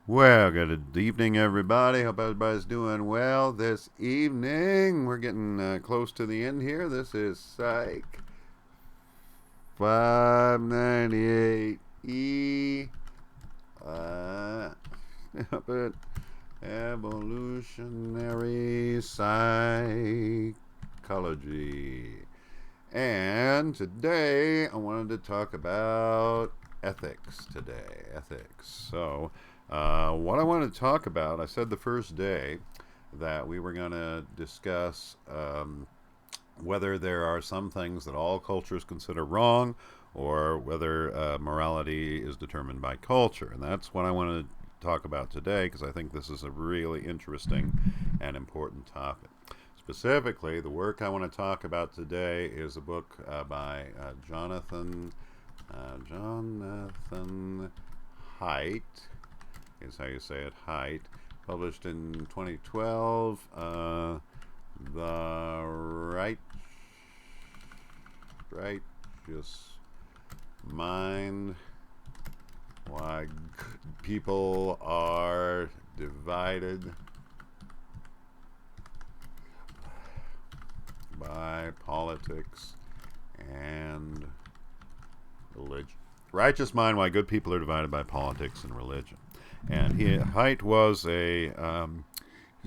Well, good evening, everybody. Hope everybody's doing well this evening. We're getting close to the end here. This is Psych 598E. But evolutionary psychology. And today I wanted to talk about ethics today. Ethics. What I want to talk about, I said the first day that we were going to discuss whether there are some things that all cultures consider wrong or whether morality is determined by culture. And that's what I want to talk about today because I think this is a really interesting and important topic. Specifically, the work I want to talk about today is a book by Jonathan Haidt, is how you say it, Haidt, published in 2012. The Righteous Mind: Why People Are Divided by Politics and Religion. Righteous Mind: Why Good People Are Divided by Politics and Religion. And Haidt was he's a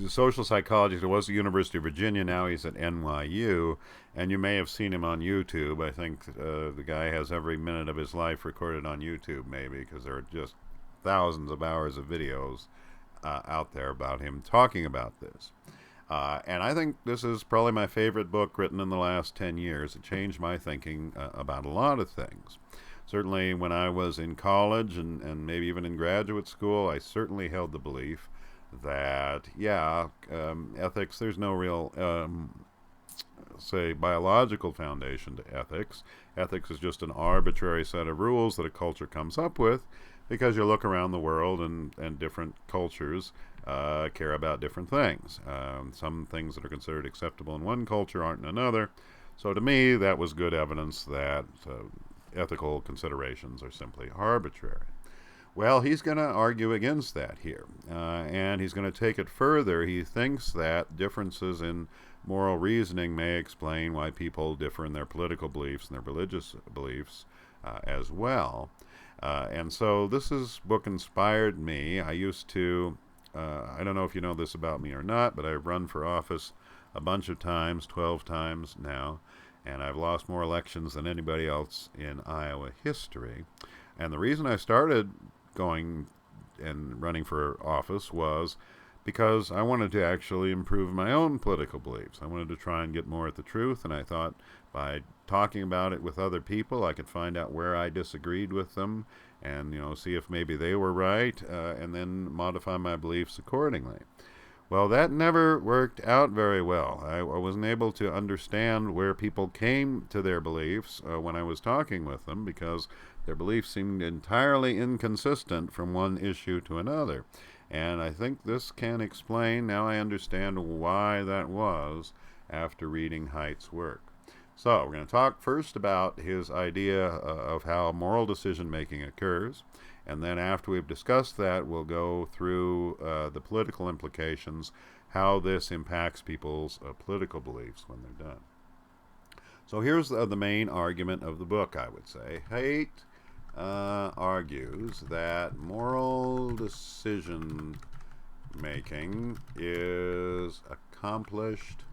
social psychologist. He was at the University of Virginia. Now he's at NYU. And you may have seen him on YouTube. I think the guy has every minute of his life recorded on YouTube, maybe, because there are just thousands of hours of videos out there about him talking about this. And I think this is probably my favorite book written in the last 10 years. It changed my thinking about a lot of things. Certainly when I was in college and maybe even in graduate school, I certainly held the belief that, ethics, there's no real, biological foundation to ethics. Ethics is just an arbitrary set of rules that a culture comes up with because you look around the world and different cultures care about different things. Some things that are considered acceptable in one culture aren't in another. So to me, that was good evidence that ethical considerations are simply arbitrary. Well, he's going to argue against that here, and he's going to take it further. He thinks that differences in moral reasoning may explain why people differ in their political beliefs and their religious beliefs as well. And so this book inspired me. I used to, I don't know if you know this about me or not, but I've run for office a bunch of times, 12 times now, and I've lost more elections than anybody else in Iowa history. And the reason I started going and running for office was because I wanted to actually improve my own political beliefs. I wanted to try and get more at the truth, and I thought by talking about it with other people, I could find out where I disagreed with them and, see if maybe they were right, and then modify my beliefs accordingly. Well, that never worked out very well. I wasn't able to understand where people came to their beliefs when I was talking with them because their beliefs seemed entirely inconsistent from one issue to another. And I think this can explain, now I understand why that was after reading Haidt's work. So we're going to talk first about his idea of how moral decision making occurs. And then after we've discussed that, we'll go through the political implications, how this impacts people's political beliefs when they're done. So here's the main argument of the book, I would say. Haidt argues that moral decision making is accomplished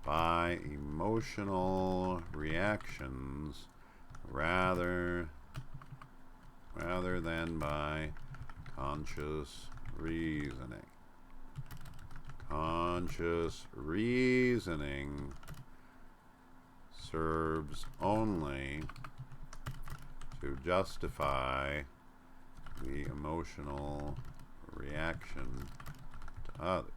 by emotional reactions rather than by conscious reasoning. Conscious reasoning serves only to justify the emotional reaction to others.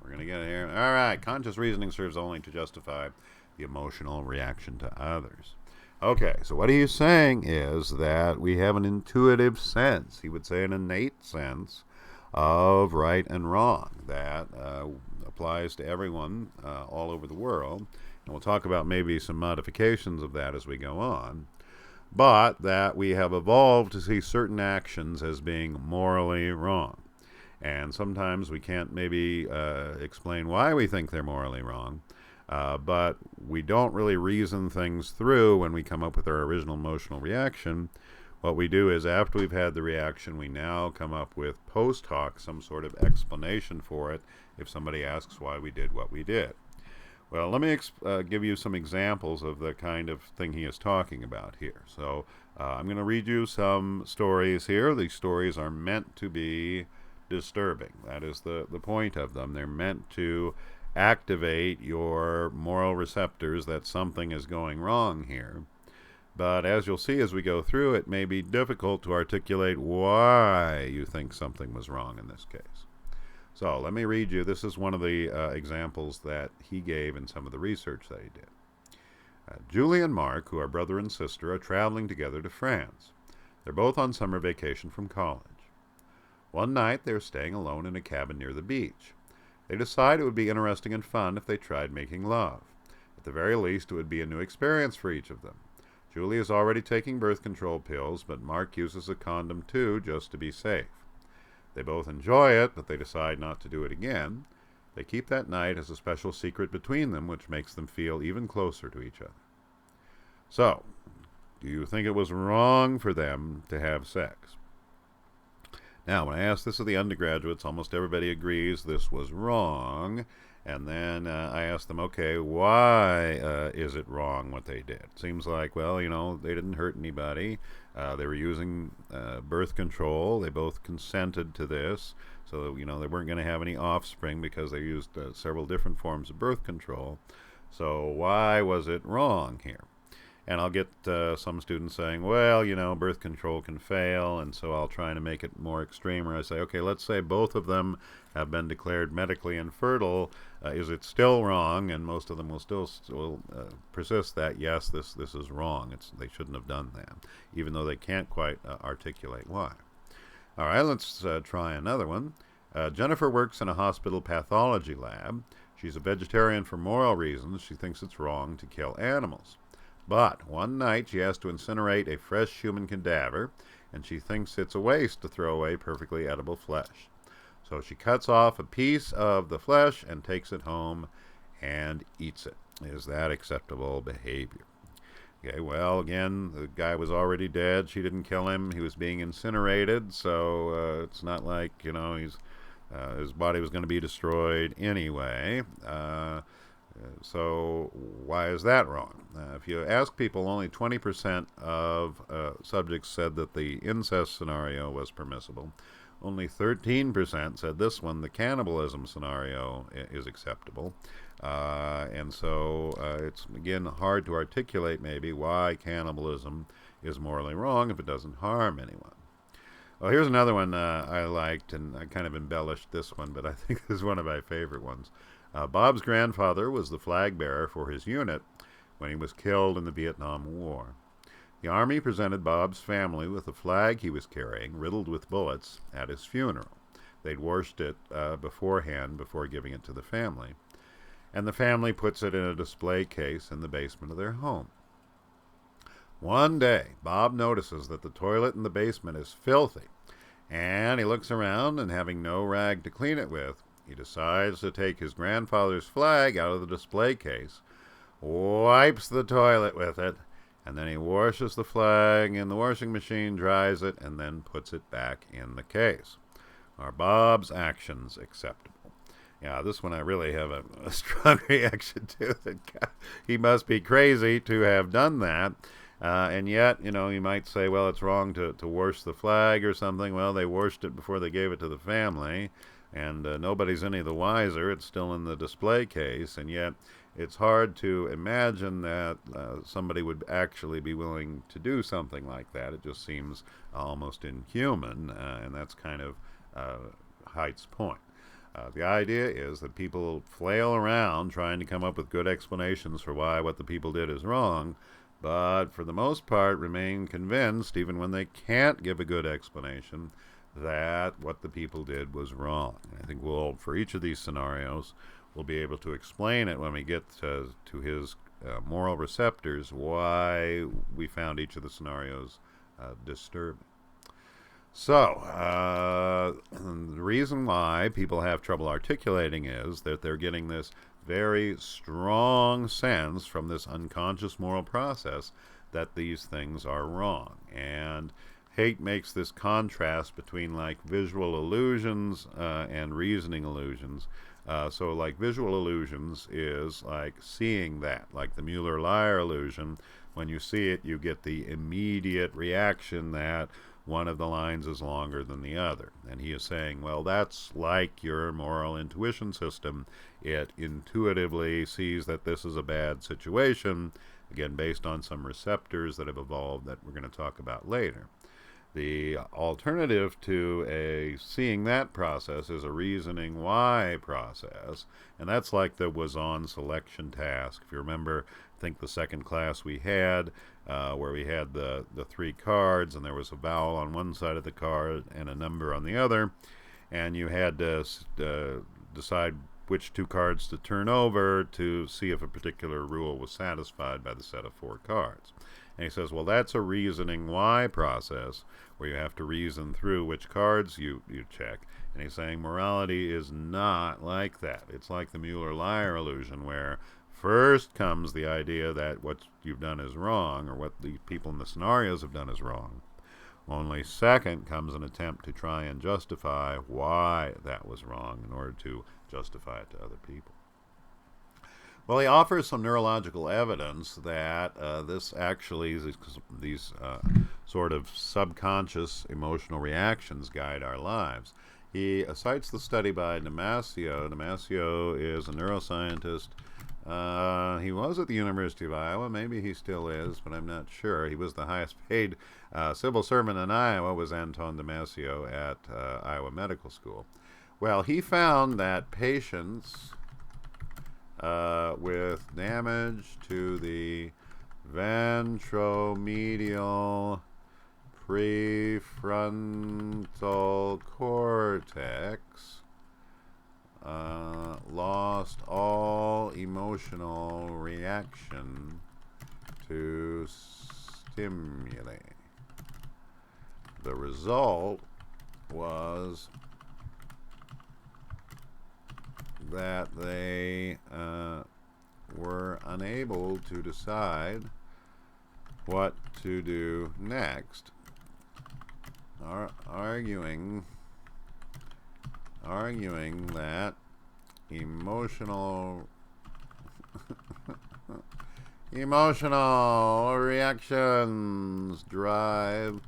We're going to get it here. All right, conscious reasoning serves only to justify the emotional reaction to others. Okay, so what he's saying is that we have an intuitive sense, he would say an innate sense, of right and wrong that applies to everyone all over the world. And we'll talk about maybe some modifications of that as we go on. but that we have evolved to see certain actions as being morally wrong. And sometimes we can't maybe explain why we think they're morally wrong, but we don't really reason things through when we come up with our original emotional reaction. What we do is, after we've had the reaction, we now come up with post hoc some sort of explanation for it if somebody asks why we did what we did. Well, let me give you some examples of the kind of thing he is talking about here. So I'm going to read you some stories here. These stories are meant to be disturbing. That is the point of them. They're meant to activate your moral receptors that something is going wrong here. But as you'll see as we go through, it may be difficult to articulate why you think something was wrong in this case. So let me read you. This is one of the examples that he gave in some of the research that he did. Julie and Mark, who are brother and sister, are traveling together to France. They're both on summer vacation from college. One night, they're staying alone in a cabin near the beach. They decide it would be interesting and fun if they tried making love. At the very least, it would be a new experience for each of them. Julie is already taking birth control pills, but Mark uses a condom too, just to be safe. They both enjoy it, but they decide not to do it again. They keep that night as a special secret between them, which makes them feel even closer to each other. So, do you think it was wrong for them to have sex? Now, when I asked this of the undergraduates, almost everybody agrees this was wrong. And then I asked them, okay, why is it wrong what they did? Seems like, well, they didn't hurt anybody. They were using birth control. They both consented to this. So, they weren't going to have any offspring because they used several different forms of birth control. So why was it wrong here? And I'll get some students saying, well, birth control can fail, and so I'll try to make it more extreme, where I say, okay, let's say both of them have been declared medically infertile. Is it still wrong? And most of them will still persist that, yes, this is wrong. They shouldn't have done that, even though they can't quite articulate why. All right, let's try another one. Jennifer works in a hospital pathology lab. She's a vegetarian for moral reasons. She thinks it's wrong to kill animals. But one night she has to incinerate a fresh human cadaver, and she thinks it's a waste to throw away perfectly edible flesh. So she cuts off a piece of the flesh and takes it home and eats it. Is that acceptable behavior? Okay, well, again, the guy was already dead. She didn't kill him. He was being incinerated, so it's not like, his body was going to be destroyed anyway. So why is that wrong? If you ask people, only 20% of subjects said that the incest scenario was permissible. Only 13% said this one, the cannibalism scenario, is acceptable. And so it's, again, hard to articulate maybe why cannibalism is morally wrong if it doesn't harm anyone. Well, here's another one I liked, and I kind of embellished this one, but I think this is one of my favorite ones. Bob's grandfather was the flag bearer for his unit when he was killed in the Vietnam War. The Army presented Bob's family with the flag he was carrying, riddled with bullets, at his funeral. They'd washed it beforehand before giving it to the family. And the family puts it in a display case in the basement of their home. One day, Bob notices that the toilet in the basement is filthy, and he looks around, and having no rag to clean it with, he decides to take his grandfather's flag out of the display case, wipes the toilet with it, and then he washes the flag in the washing machine, dries it, and then puts it back in the case. Are Bob's actions acceptable? Yeah, this one I really have a strong reaction to. He must be crazy to have done that. And yet, you might say, well, it's wrong to wash the flag or something. Well, they washed it before they gave it to the family. And nobody's any the wiser. It's still in the display case, and yet it's hard to imagine that somebody would actually be willing to do something like that. It just seems almost inhuman, and that's kind of Haidt's point. The idea is that people flail around trying to come up with good explanations for why what the people did is wrong, but for the most part remain convinced, even when they can't give a good explanation, that what the people did was wrong. I think for each of these scenarios, we'll be able to explain it when we get to his moral receptors, why we found each of the scenarios disturbing. So, the reason why people have trouble articulating is that they're getting this very strong sense from this unconscious moral process that these things are wrong. And Haidt makes this contrast between like visual illusions and reasoning illusions. So like visual illusions is like seeing that, like the Mueller-Lyer illusion. When you see it, you get the immediate reaction that one of the lines is longer than the other. And he is saying, well, that's like your moral intuition system. It intuitively sees that this is a bad situation, again, based on some receptors that have evolved that we're going to talk about later. The alternative to a seeing that process is a reasoning why process, and that's like the was-on selection task. If you remember, I think the second class we had, where we had the three cards, and there was a vowel on one side of the card and a number on the other, and you had to decide which two cards to turn over to see if a particular rule was satisfied by the set of four cards. And he says, well, that's a reasoning why process, where you have to reason through which cards you check. And he's saying morality is not like that. It's like the Mueller-Lyer illusion, where first comes the idea that what you've done is wrong, or what the people in the scenarios have done is wrong. Only second comes an attempt to try and justify why that was wrong in order to justify it to other people. Well, he offers some neurological evidence that this actually, these sort of subconscious emotional reactions guide our lives. He cites the study by Damasio. Damasio is a neuroscientist. He was at the University of Iowa. Maybe he still is, but I'm not sure. He was the highest paid civil servant in Iowa, was Anton Damasio at Iowa Medical School. Well, he found that patients with damage to the ventromedial prefrontal cortex lost all emotional reaction to stimuli. The result was that they were unable to decide what to do next, arguing that emotional reactions drive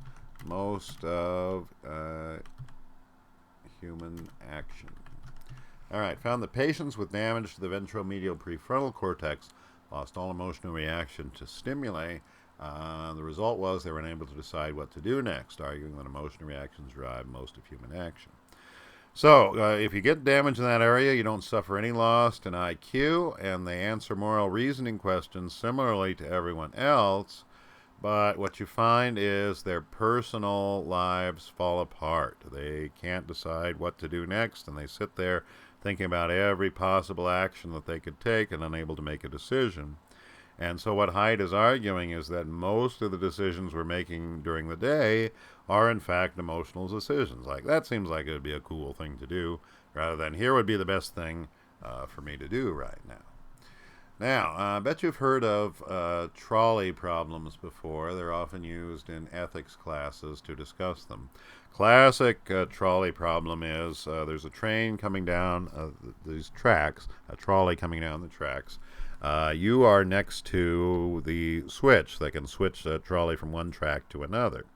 most of human action. All right, found that patients with damage to the ventromedial prefrontal cortex lost all emotional reaction to stimuli. The result was they were unable to decide what to do next, arguing that emotional reactions drive most of human action. So, if you get damage in that area, you don't suffer any loss in IQ, and they answer moral reasoning questions similarly to everyone else, but what you find is their personal lives fall apart. They can't decide what to do next, and they sit there thinking about every possible action that they could take and unable to make a decision. And so what Haidt is arguing is that most of the decisions we're making during the day are in fact emotional decisions. Like, that seems like it would be a cool thing to do, rather than here would be the best thing for me to do right now. Now, I bet you've heard of trolley problems before. They're often used in ethics classes to discuss them. Classic trolley problem is there's a train coming down these tracks, a trolley coming down the tracks. You are next to the switch that can switch the trolley from one track to another.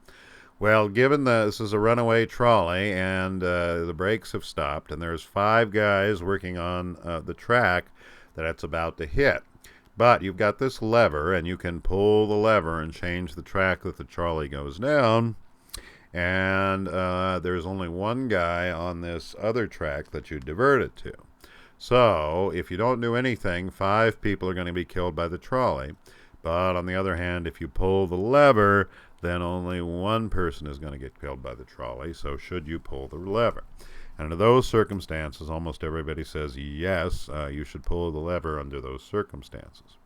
Well, given this is a runaway trolley and the brakes have stopped and there's 5 guys working on the track that it's about to hit. But you've got this lever, and you can pull the lever and change the track that the trolley goes down. And there's only one guy on this other track that you divert it to. So if you don't do anything, 5 people are going to be killed by the trolley. But on the other hand, if you pull the lever, then only one person is going to get killed by the trolley. So should you pull the lever? And under those circumstances, almost everybody says, yes, you should pull the lever under those circumstances.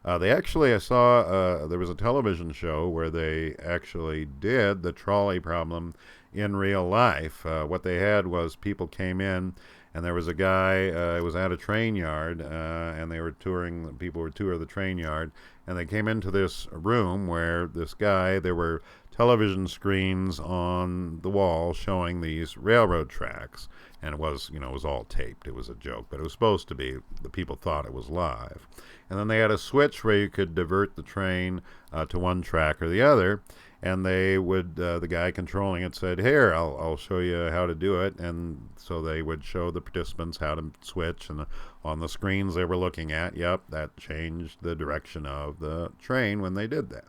They actually, I saw, there was a television show where they actually did the trolley problem in real life. What they had was people came in, and there was a guy, it was at a train yard, and they were touring, people were touring the train yard, and they came into this room where this guy, there were television screens on the wall showing these railroad tracks, and it was, it was all taped. It was a joke, but it was supposed to be, the people thought it was live. And then they had a switch where you could divert the train to one track or the other, and they would, the guy controlling it said, here, I'll show you how to do it. And so they would show the participants how to switch, and on the screens they were looking at, yep, that changed the direction of the train when they did that.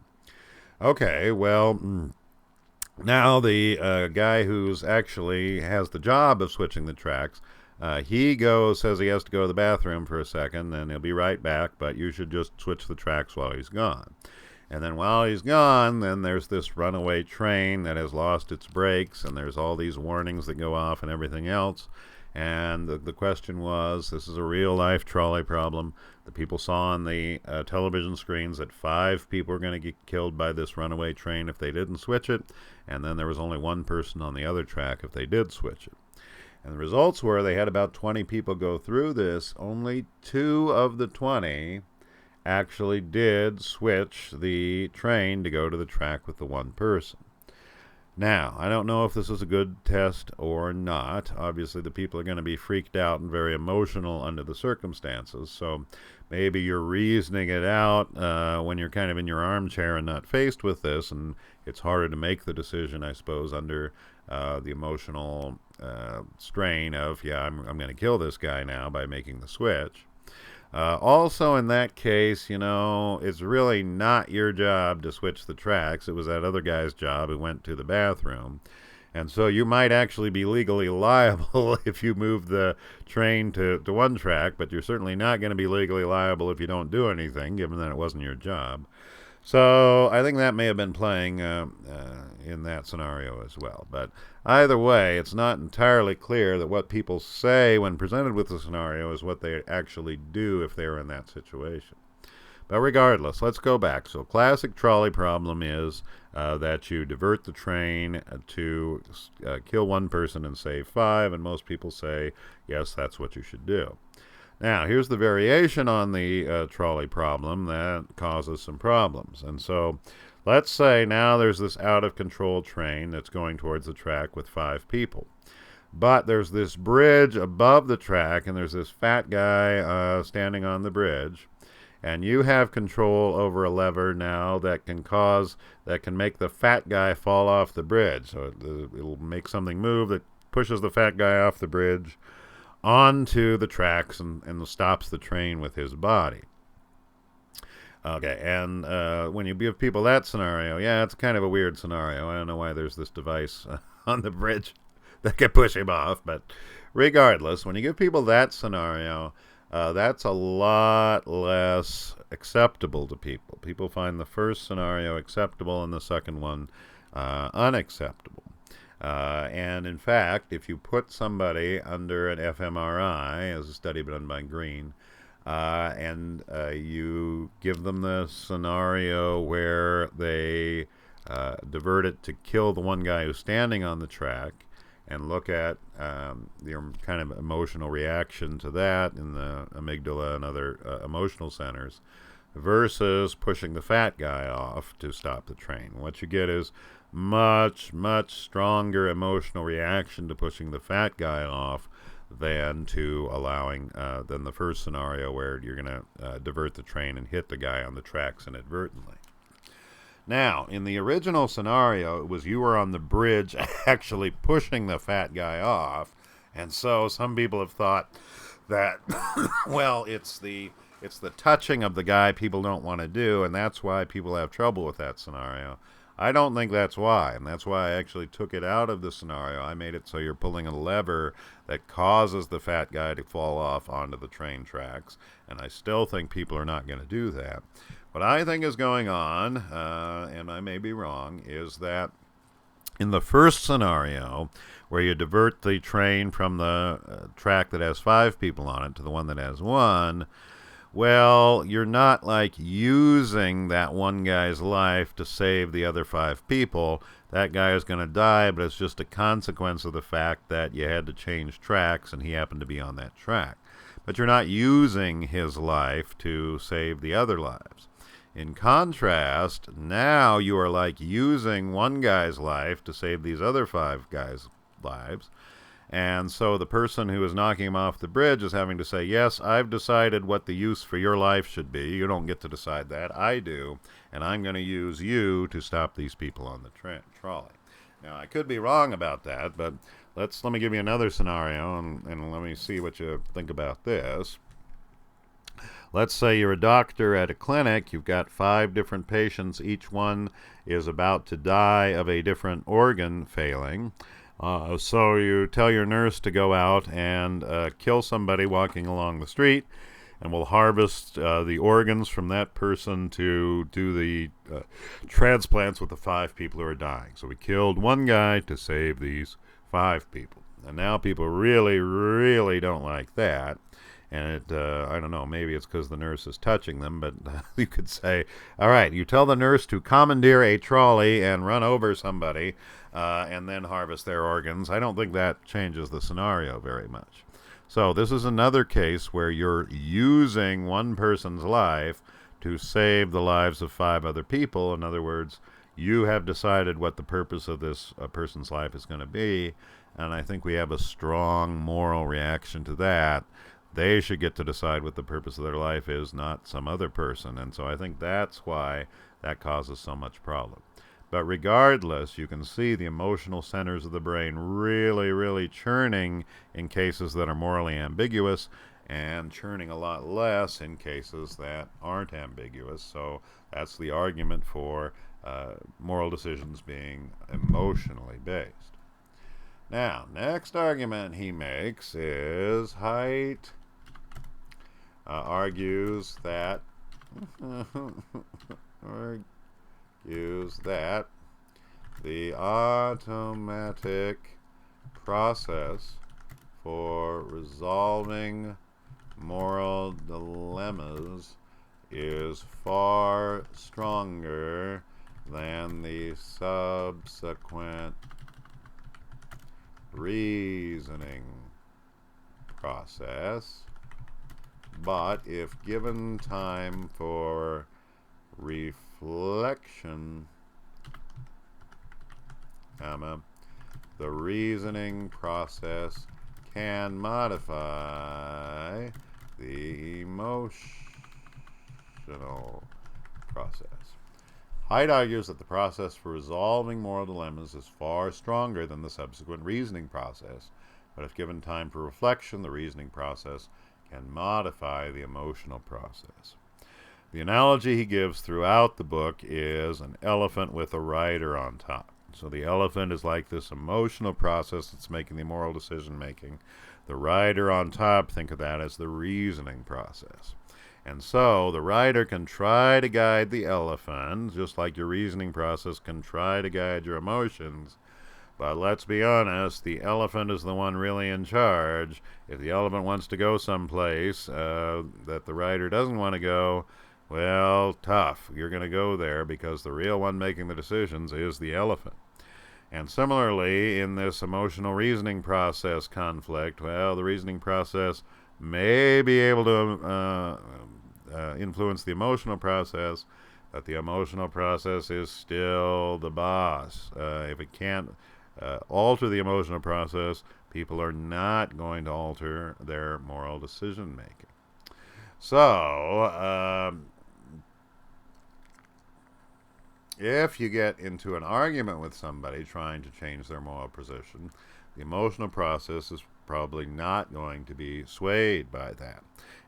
Okay, well, now the guy who's actually has the job of switching the tracks, he says he has to go to the bathroom for a second, and he'll be right back, but you should just switch the tracks while he's gone. And then while he's gone, then there's this runaway train that has lost its brakes, and there's all these warnings that go off and everything else. And the question was, this is a real-life trolley problem. The people saw on the television screens that 5 people were going to get killed by this runaway train if they didn't switch it, and then there was only 1 person on the other track if they did switch it. And the results were they had about 20 people go through this. Only 2 of the 20 actually did switch the train to go to the track with the 1 person. Now, I don't know if this is a good test or not. Obviously, the people are going to be freaked out and very emotional under the circumstances, so maybe you're reasoning it out when you're kind of in your armchair and not faced with this, and it's harder to make the decision, I suppose, under the emotional strain of, yeah, I'm going to kill this guy now by making the switch. Also, in that case, it's really not your job to switch the tracks. It was that other guy's job who went to the bathroom. And so you might actually be legally liable if you move the train to one track, but you're certainly not going to be legally liable if you don't do anything, given that it wasn't your job. So I think that may have been playing in that scenario as well. But either way, it's not entirely clear that what people say when presented with the scenario is what they actually do if they're in that situation. But regardless, let's go back. So classic trolley problem is that you divert the train to kill 1 person and save 5, and most people say, yes, that's what you should do. Now, here's the variation on the trolley problem that causes some problems. And so let's say now there's this out-of-control train that's going towards the track with 5 people. But there's this bridge above the track, and there's this fat guy standing on the bridge. And you have control over a lever now that can make the fat guy fall off the bridge. So it'll make something move that pushes the fat guy off the bridge onto the tracks and stops the train with his body. Okay, and when you give people that scenario, yeah, it's kind of a weird scenario. I don't know why there's this device on the bridge that can push him off, but regardless, when you give people that scenario, that's a lot less acceptable to people. People find the first scenario acceptable and the second one unacceptable. And in fact, if you put somebody under an fMRI, as a study done by Green, and you give them the scenario where they divert it to kill the one guy who's standing on the track, and look at your kind of emotional reaction to that in the amygdala and other emotional centers, versus pushing the fat guy off to stop the train. What you get is much, much stronger emotional reaction to pushing the fat guy off than to allowing than the first scenario where you're going to divert the train and hit the guy on the tracks inadvertently. Now, in the original scenario, it was you were on the bridge actually pushing the fat guy off, and so some people have thought that, well, it's the touching of the guy people don't want to do, and that's why people have trouble with that scenario. I don't think that's why, and that's why I actually took it out of the scenario. I made it so you're pulling a lever that causes the fat guy to fall off onto the train tracks, and I still think people are not going to do that. What I think is going on, and I may be wrong, is that in the first scenario, where you divert the train from the track that has 5 people on it to the one that has 1, Well, you're not like using that one guy's life to save the other 5 people. That guy is going to die, but it's just a consequence of the fact that you had to change tracks and he happened to be on that track. But you're not using his life to save the other lives. In contrast, now you are like using one guy's life to save these other 5 guys' lives. And so the person who is knocking him off the bridge is having to say, yes, I've decided what the use for your life should be. You don't get to decide that. I do. And I'm going to use you to stop these people on the trolley. Now, I could be wrong about that, but let me give you another scenario, and let me see what you think about this. Let's say you're a doctor at a clinic. You've got 5 different patients. Each one is about to die of a different organ failing. So you tell your nurse to go out and kill somebody walking along the street, and we'll harvest the organs from that person to do the transplants with the 5 people who are dying. So we killed one guy to save these 5 people. And now people really, really don't like that. And I don't know, maybe it's because the nurse is touching them, but you could say, all right, you tell the nurse to commandeer a trolley and run over somebody and then harvest their organs. I don't think that changes the scenario very much. So this is another case where you're using one person's life to save the lives of 5 other people. In other words, you have decided what the purpose of this person's life is going to be, and I think we have a strong moral reaction to that. They should get to decide what the purpose of their life is, not some other person. And so I think that's why that causes so much problem. But regardless, you can see the emotional centers of the brain really, really churning in cases that are morally ambiguous and churning a lot less in cases that aren't ambiguous. So that's the argument for moral decisions being emotionally based. Now, next argument he makes is Haidt argues that the automatic process for resolving moral dilemmas is far stronger than the subsequent reasoning process, but if given time for reflection, the reasoning process can modify the emotional process. Haidt argues that the process for resolving moral dilemmas is far stronger than the subsequent reasoning process, but if given time for reflection, the reasoning process can modify the emotional process. The analogy he gives throughout the book is an elephant with a rider on top. So the elephant is like this emotional process that's making the moral decision making. The rider on top, think of that as the reasoning process. And so the rider can try to guide the elephant, just like your reasoning process can try to guide your emotions. But let's be honest, the elephant is the one really in charge. If the elephant wants to go someplace that the rider doesn't want to go, well, tough. You're going to go there because the real one making the decisions is the elephant. And similarly, in this emotional reasoning process conflict, well, the reasoning process may be able to influence the emotional process, but the emotional process is still the boss. If it can't alter the emotional process, people are not going to alter their moral decision making. So, if you get into an argument with somebody trying to change their moral position, the emotional process is probably not going to be swayed by that.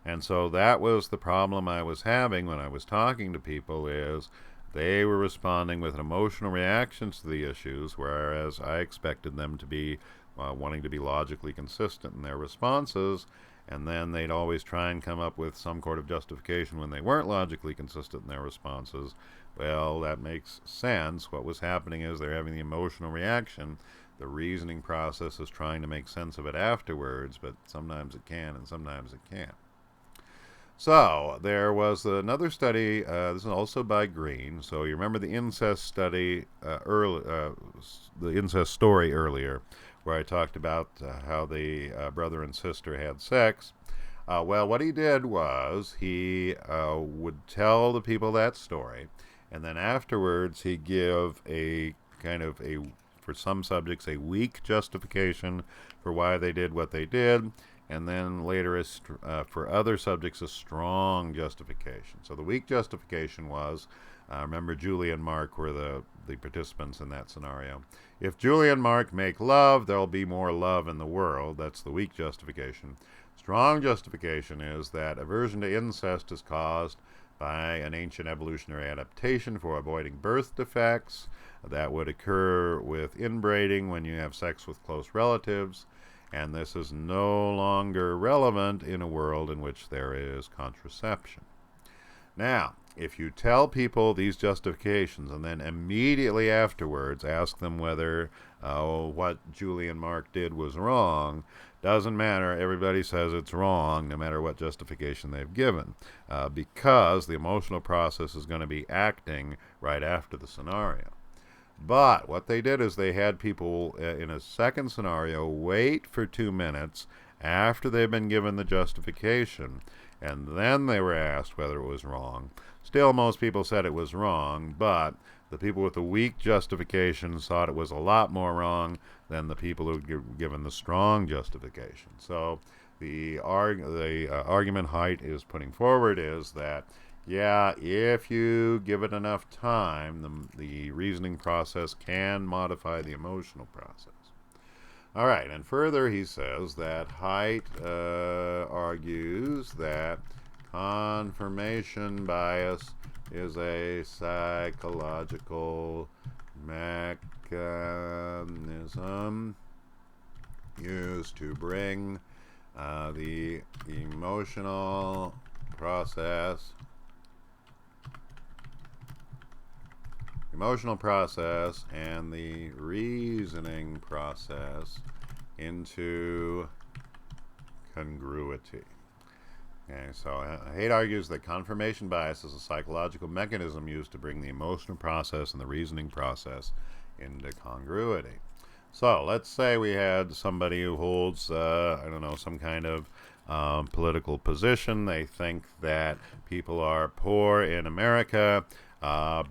And so that was the problem I was having when I was talking to people, is they were responding with emotional reactions to the issues, whereas I expected them to be wanting to be logically consistent in their responses, and then they'd always try and come up with some sort of justification when they weren't logically consistent in their responses. Well, that makes sense. What was happening is they're having the emotional reaction. The reasoning process is trying to make sense of it afterwards, but sometimes it can and sometimes it can't. So there was another study. This is also by Green. So you remember the incest study the incest story earlier, where I talked about how the brother and sister had sex. Well, what he did was he would tell the people that story, and then afterwards he'd give a kind of a, for some subjects, a weak justification for why they did what they did, and then later, for other subjects, a strong justification. So the weak justification was, remember Julie and Mark were the participants in that scenario. If Julie and Mark make love, there'll be more love in the world. That's the weak justification. Strong justification is that aversion to incest is caused by an ancient evolutionary adaptation for avoiding birth defects that would occur with inbreeding when you have sex with close relatives, and this is no longer relevant in a world in which there is contraception. Now, if you tell people these justifications and then immediately afterwards ask them whether what Julie and Mark did was wrong, doesn't matter. Everybody says it's wrong no matter what justification they've given, because the emotional process is going to be acting right after the scenario. But what they did is they had people in a second scenario wait for 2 minutes after they've been given the justification, and then they were asked whether it was wrong. Still, most people said it was wrong, but the people with the weak justification thought it was a lot more wrong than the people who were given the strong justification. So the argument Haidt is putting forward is that, yeah, if you give it enough time, the reasoning process can modify the emotional process. All right, and further he says that Haidt argues that confirmation bias is a psychological mechanism used to bring the emotional process and the reasoning process into congruity. Okay, so Haidt argues that confirmation bias is a psychological mechanism used to bring the emotional process and the reasoning process into congruity. So let's say we had somebody who holds, I don't know, some kind of political position. They think that people are poor in America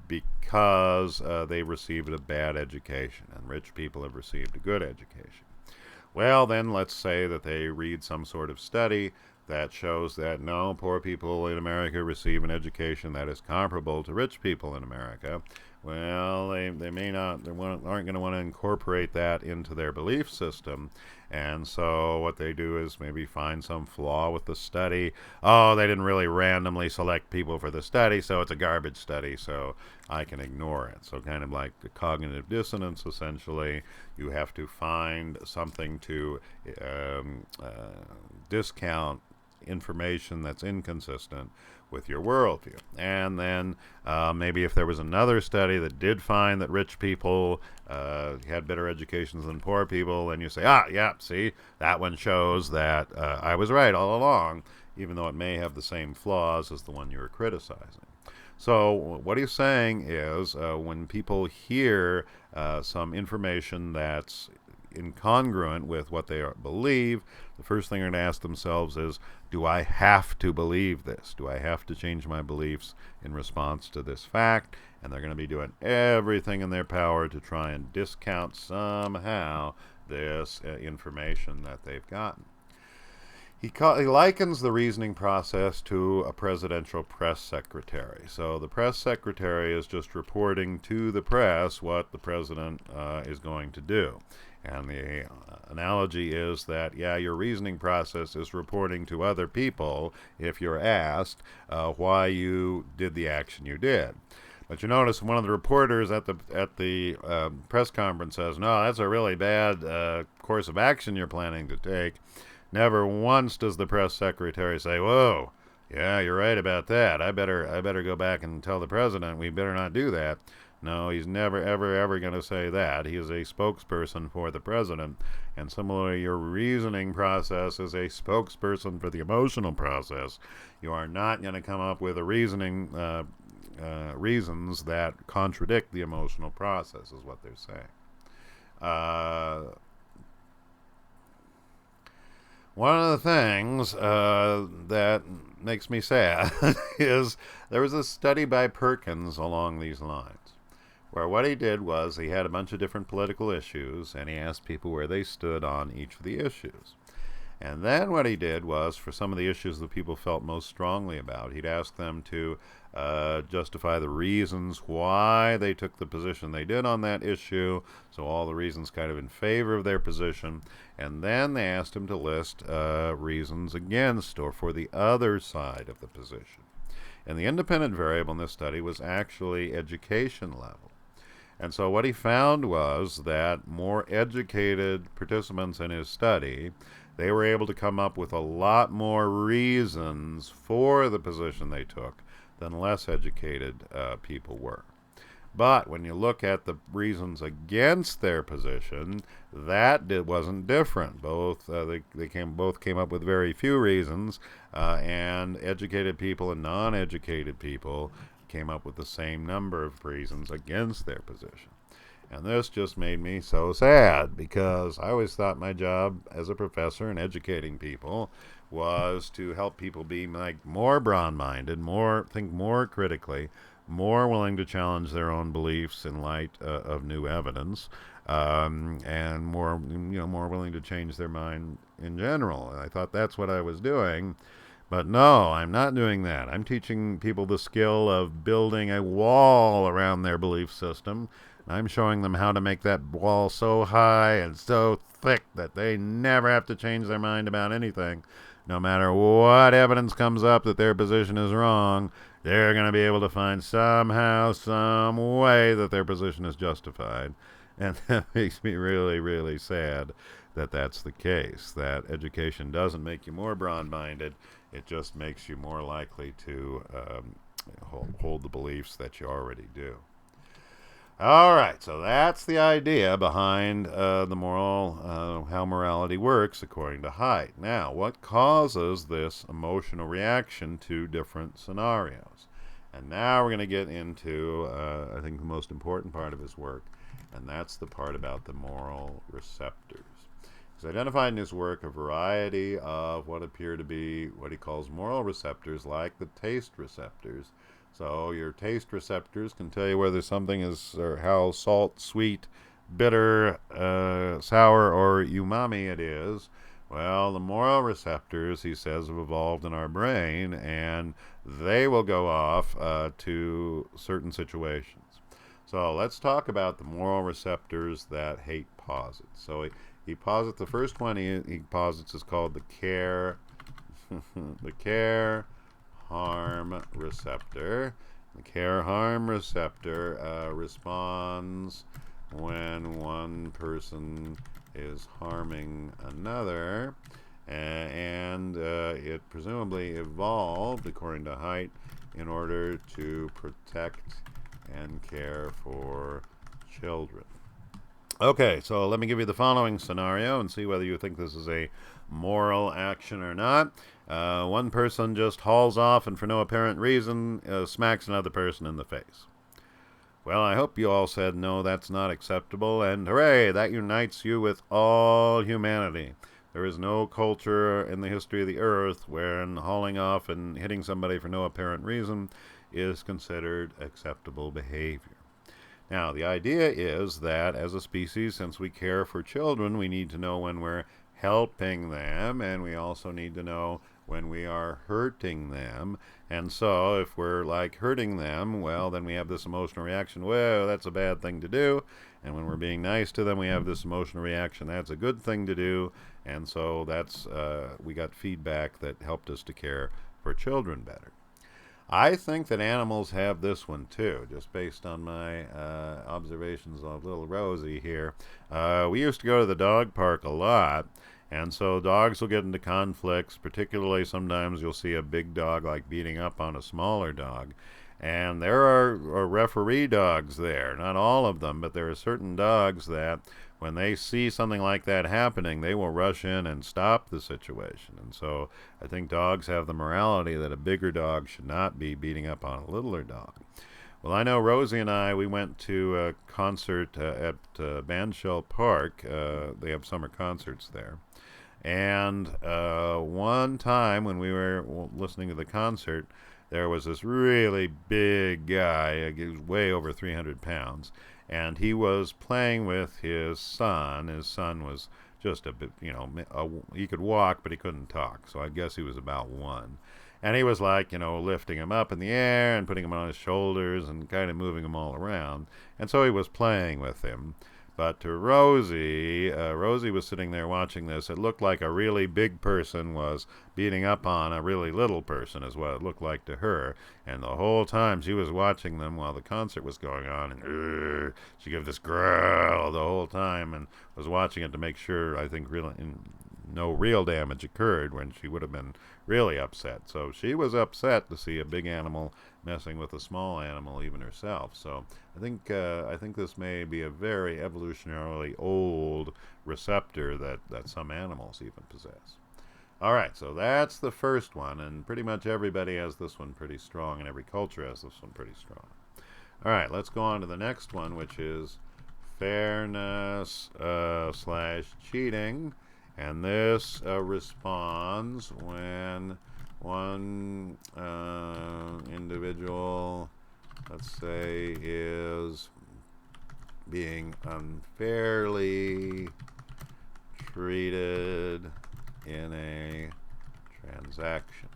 because they received a bad education, and rich people have received a good education. Well, then let's say that they read some sort of study that shows that no, poor people in America receive an education that is comparable to rich people in America. Well, they may not, aren't going to want to incorporate that into their belief system. And so what they do is maybe find some flaw with the study. Oh, they didn't really randomly select people for the study, so it's a garbage study, so I can ignore it. So kind of like the cognitive dissonance, essentially. You have to find something to discount information that's inconsistent with your worldview. And then maybe if there was another study that did find that rich people had better educations than poor people, then you say, yeah, see, that one shows that I was right all along, even though it may have the same flaws as the one you were criticizing. So what he's saying is when people hear some information that's incongruent with what they believe, the first thing they're going to ask themselves is, do I have to believe this? Do I have to change my beliefs in response to this fact? And they're going to be doing everything in their power to try and discount somehow this information that they've gotten. He likens the reasoning process to a presidential press secretary. So the press secretary is just reporting to the press what the president is going to do. And the analogy is that, yeah, your reasoning process is reporting to other people, if you're asked, why you did the action you did. But you notice one of the reporters at the press conference says, no, that's a really bad course of action you're planning to take. Never once does the press secretary say, whoa, yeah, you're right about that. I better go back and tell the president we better not do that. No, he's never, ever, ever going to say that. He is a spokesperson for the president. And similarly, your reasoning process is a spokesperson for the emotional process. You are not going to come up with a reasons that contradict the emotional process, is what they're saying. One of the things that makes me sad is there was a study by Perkins along these lines, where what he did was he had a bunch of different political issues, and he asked people where they stood on each of the issues. And then what he did was, for some of the issues that people felt most strongly about, he'd ask them to justify the reasons why they took the position they did on that issue, so all the reasons kind of in favor of their position, and then they asked him to list reasons against or for the other side of the position. And the independent variable in this study was actually education level. And so what he found was that more educated participants in his study, they were able to come up with a lot more reasons for the position they took than less educated people were. But when you look at the reasons against their position, that wasn't different. Both both came up with very few reasons, and educated people and non-educated people came up with the same number of reasons against their position. And this just made me so sad, because I always thought my job as a professor and educating people was to help people be like more broad-minded, think more critically, more willing to challenge their own beliefs in light of new evidence, and more willing to change their mind in general. And I thought that's what I was doing. But no, I'm not doing that. I'm teaching people the skill of building a wall around their belief system. I'm showing them how to make that wall so high and so thick that they never have to change their mind about anything. No matter what evidence comes up that their position is wrong, they're going to be able to find somehow, some way that their position is justified. And that makes me really, really sad that that's the case, that education doesn't make you more broad-minded. It just makes you more likely to hold the beliefs that you already do. All right, so that's the idea behind the moral, how morality works according to Haidt. Now, what causes this emotional reaction to different scenarios? And now we're going to get into, I think, the most important part of his work, and that's the part about the moral receptors. He's identified in his work a variety of what appear to be what he calls moral receptors, like the taste receptors. So your taste receptors can tell you whether something is, or how salt, sweet, bitter, sour, or umami it is. Well, the moral receptors, he says, have evolved in our brain, and they will go off to certain situations. So let's talk about the moral receptors that Haidt posits. So he posits, the first one he posits is called the care, the care-harm receptor. The care-harm receptor responds when one person is harming another, and it presumably evolved, according to Haidt, in order to protect and care for children. Okay, so let me give you the following scenario and see whether you think this is a moral action or not. One person just hauls off and for no apparent reason smacks another person in the face. Well, I hope you all said, no, that's not acceptable, and hooray, that unites you with all humanity. There is no culture in the history of the earth wherein hauling off and hitting somebody for no apparent reason is considered acceptable behavior. Now, the idea is that as a species, since we care for children, we need to know when we're helping them, and we also need to know when we are hurting them. And so if we're like hurting them, well, then we have this emotional reaction, well, that's a bad thing to do. And when we're being nice to them, we have this emotional reaction, that's a good thing to do. And so that's we got feedback that helped us to care for children better. I think that animals have this one too, just based on my observations of little Rosie here. We used to go to the dog park a lot, and so dogs will get into conflicts, particularly sometimes you'll see a big dog like beating up on a smaller dog. And there are referee dogs there. Not all of them, but there are certain dogs that when they see something like that happening, they will rush in and stop the situation. And so I think dogs have the morality that a bigger dog should not be beating up on a littler dog. Well, I know Rosie and I, we went to a concert at Bandshell Park. They have summer concerts there. And one time when we were listening to the concert, there was this really big guy. He was way over 300 pounds. And he was playing with his son. His son was just a bit, he could walk, but he couldn't talk. So I guess he was about 1. And he was like, lifting him up in the air and putting him on his shoulders and kind of moving him all around. And so he was playing with him. But to Rosie, Rosie was sitting there watching this. It looked like a really big person was beating up on a really little person, is what it looked like to her. And the whole time she was watching them while the concert was going on, and she gave this growl the whole time and was watching it to make sure, I think, no real damage occurred, when she would have been really upset. So she was upset to see a big animal messing with a small animal, even herself. So I think this may be a very evolutionarily old receptor that some animals even possess. All right, so that's the first one, and pretty much everybody has this one pretty strong, and every culture has this one pretty strong. All right, let's go on to the next one, which is fairness / cheating. And this responds when one individual, let's say, is being unfairly treated in a transaction.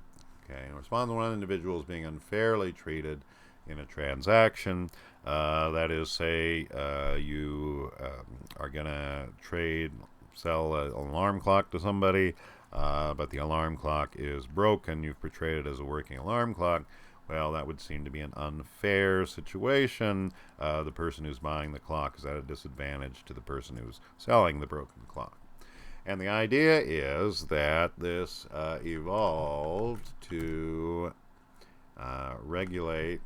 Okay, and responds when one individual is being unfairly treated in a transaction. That is, say, you are going to sell an alarm clock to somebody, but the alarm clock is broken. You've portrayed it as a working alarm clock. Well, that would seem to be an unfair situation. The person who's buying the clock is at a disadvantage to the person who's selling the broken clock. And the idea is that this evolved to regulate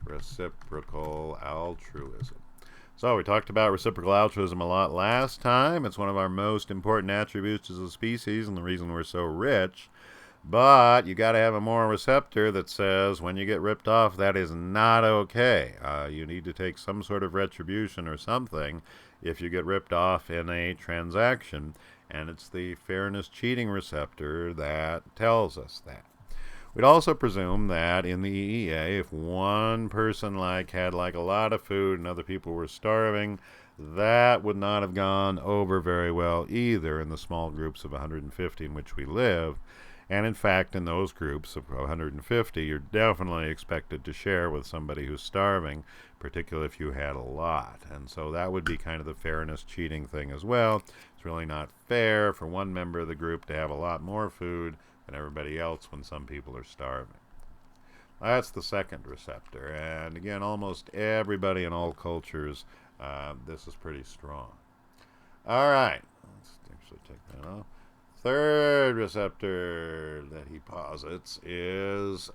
reciprocal altruism. So we talked about reciprocal altruism a lot last time. It's one of our most important attributes as a species and the reason we're so rich. But you got to have a moral receptor that says when you get ripped off, that is not okay. You need to take some sort of retribution or something if you get ripped off in a transaction. And it's the fairness cheating receptor that tells us that. We'd also presume that in the EEA, if one person had a lot of food and other people were starving, that would not have gone over very well either in the small groups of 150 in which we live. And in fact, in those groups of 150, you're definitely expected to share with somebody who's starving, particularly if you had a lot. And so that would be kind of the fairness cheating thing as well. It's really not fair for one member of the group to have a lot more food than everybody else when some people are starving. That's the second receptor. And again, almost everybody in all cultures, this is pretty strong. All right. Let's actually take that off. Third receptor that he posits is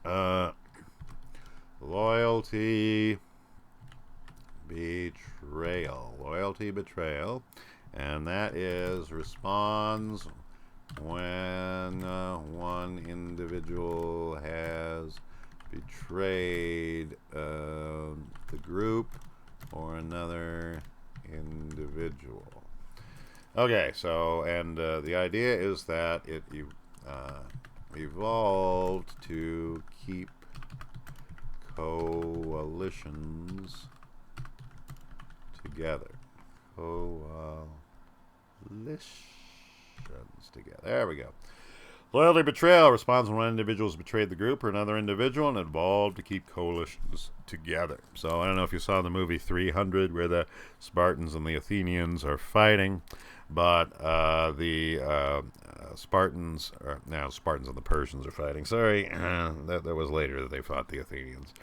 loyalty betrayal. Loyalty betrayal. And that responds when one individual has betrayed the group or another individual. Okay, so, and the idea is that it evolved to keep coalitions together. Together. There we go. Loyalty betrayal responds when one individual has betrayed the group or another individual, and it evolved to keep coalitions together. So I don't know if you saw the movie 300 where the Spartans and the Athenians are fighting, but the Spartans and the Persians are fighting. Sorry, that was later that they fought the Athenians.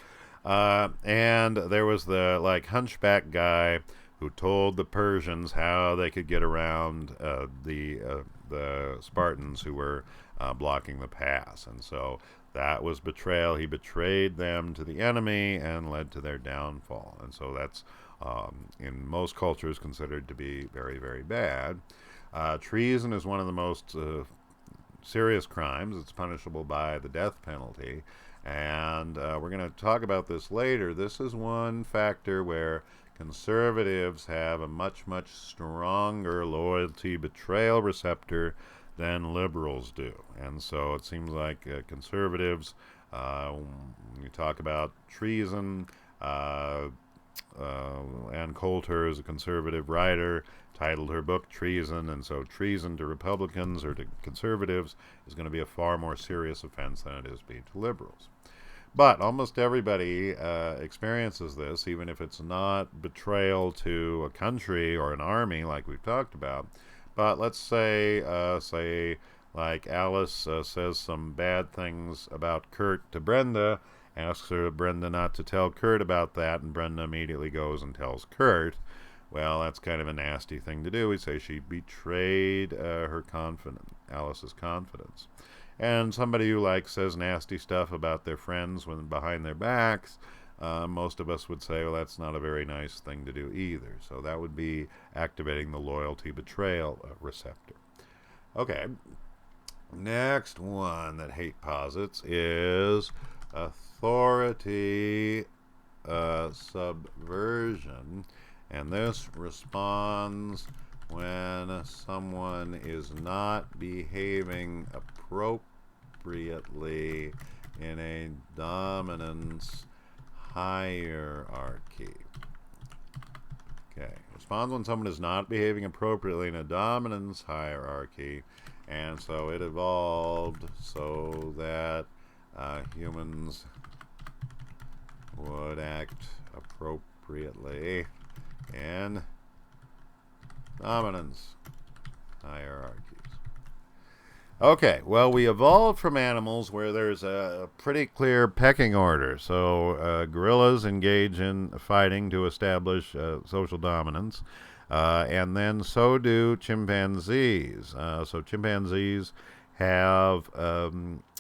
And there was the hunchback guy who told the Persians how they could get around the Spartans who were blocking the pass. And so That was betrayal. He betrayed them to the enemy and led to their downfall. And so that's, in most cultures, considered to be very, very bad. Treason is one of the most serious crimes. It's punishable by the death penalty. And we're going to talk about this later. This is one factor where conservatives have a much, much stronger loyalty betrayal receptor than liberals do. And so it seems like conservatives, when you talk about treason, Ann Coulter is a conservative writer, titled her book Treason, and so treason to Republicans or to conservatives is going to be a far more serious offense than it is being to liberals. But almost everybody experiences this, even if it's not betrayal to a country or an army like we've talked about. But let's say like Alice says some bad things about Kurt to Brenda, asks Brenda not to tell Kurt about that, and Brenda immediately goes and tells Kurt. Well, that's kind of a nasty thing to do. We say she betrayed Alice's confidence. And somebody who says nasty stuff about their friends when behind their backs, most of us would say, well, that's not a very nice thing to do either. So that would be activating the loyalty betrayal receptor. Okay. Next one that hate posits is authority subversion. And this responds when someone is not behaving appropriately in a dominance hierarchy. Okay, responds when someone is not behaving appropriately in a dominance hierarchy, and so it evolved so that humans would act appropriately in dominance hierarchies. Okay, well, we evolved from animals where there's a pretty clear pecking order. So gorillas engage in fighting to establish social dominance, and then so do chimpanzees. So chimpanzees have,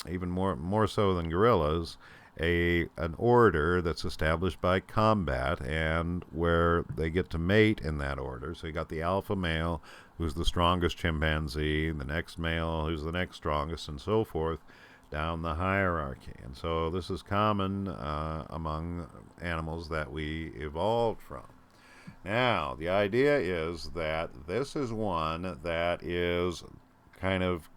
even more so than gorillas, an order that's established by combat, and where they get to mate in that order. So you got the alpha male, who's the strongest chimpanzee, the next male, who's the next strongest, and so forth down the hierarchy. And so this is common among animals that we evolved from. Now, the idea is that this is one that is kind of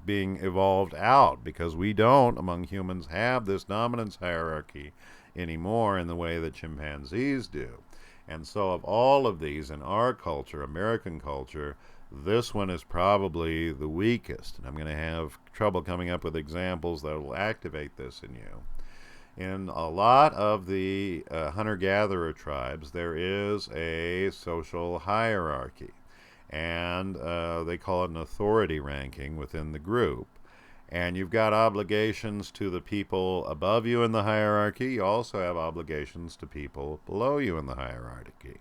being evolved out, because we don't, among humans, have this dominance hierarchy anymore in the way that chimpanzees do. And so of all of these in our culture, American culture, this one is probably the weakest. And I'm going to have trouble coming up with examples that will activate this in you. In a lot of the hunter-gatherer tribes, there is a social hierarchy. And they call it an authority ranking within the group. And you've got obligations to the people above you in the hierarchy. You also have obligations to people below you in the hierarchy.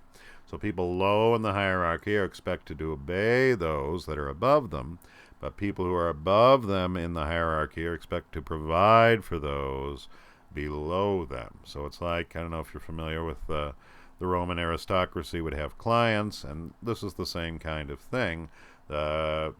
So people low in the hierarchy are expected to obey those that are above them, but people who are above them in the hierarchy are expected to provide for those below them. So it's like, I don't know if you're familiar with the Roman aristocracy would have clients, and this is the same kind of thing. The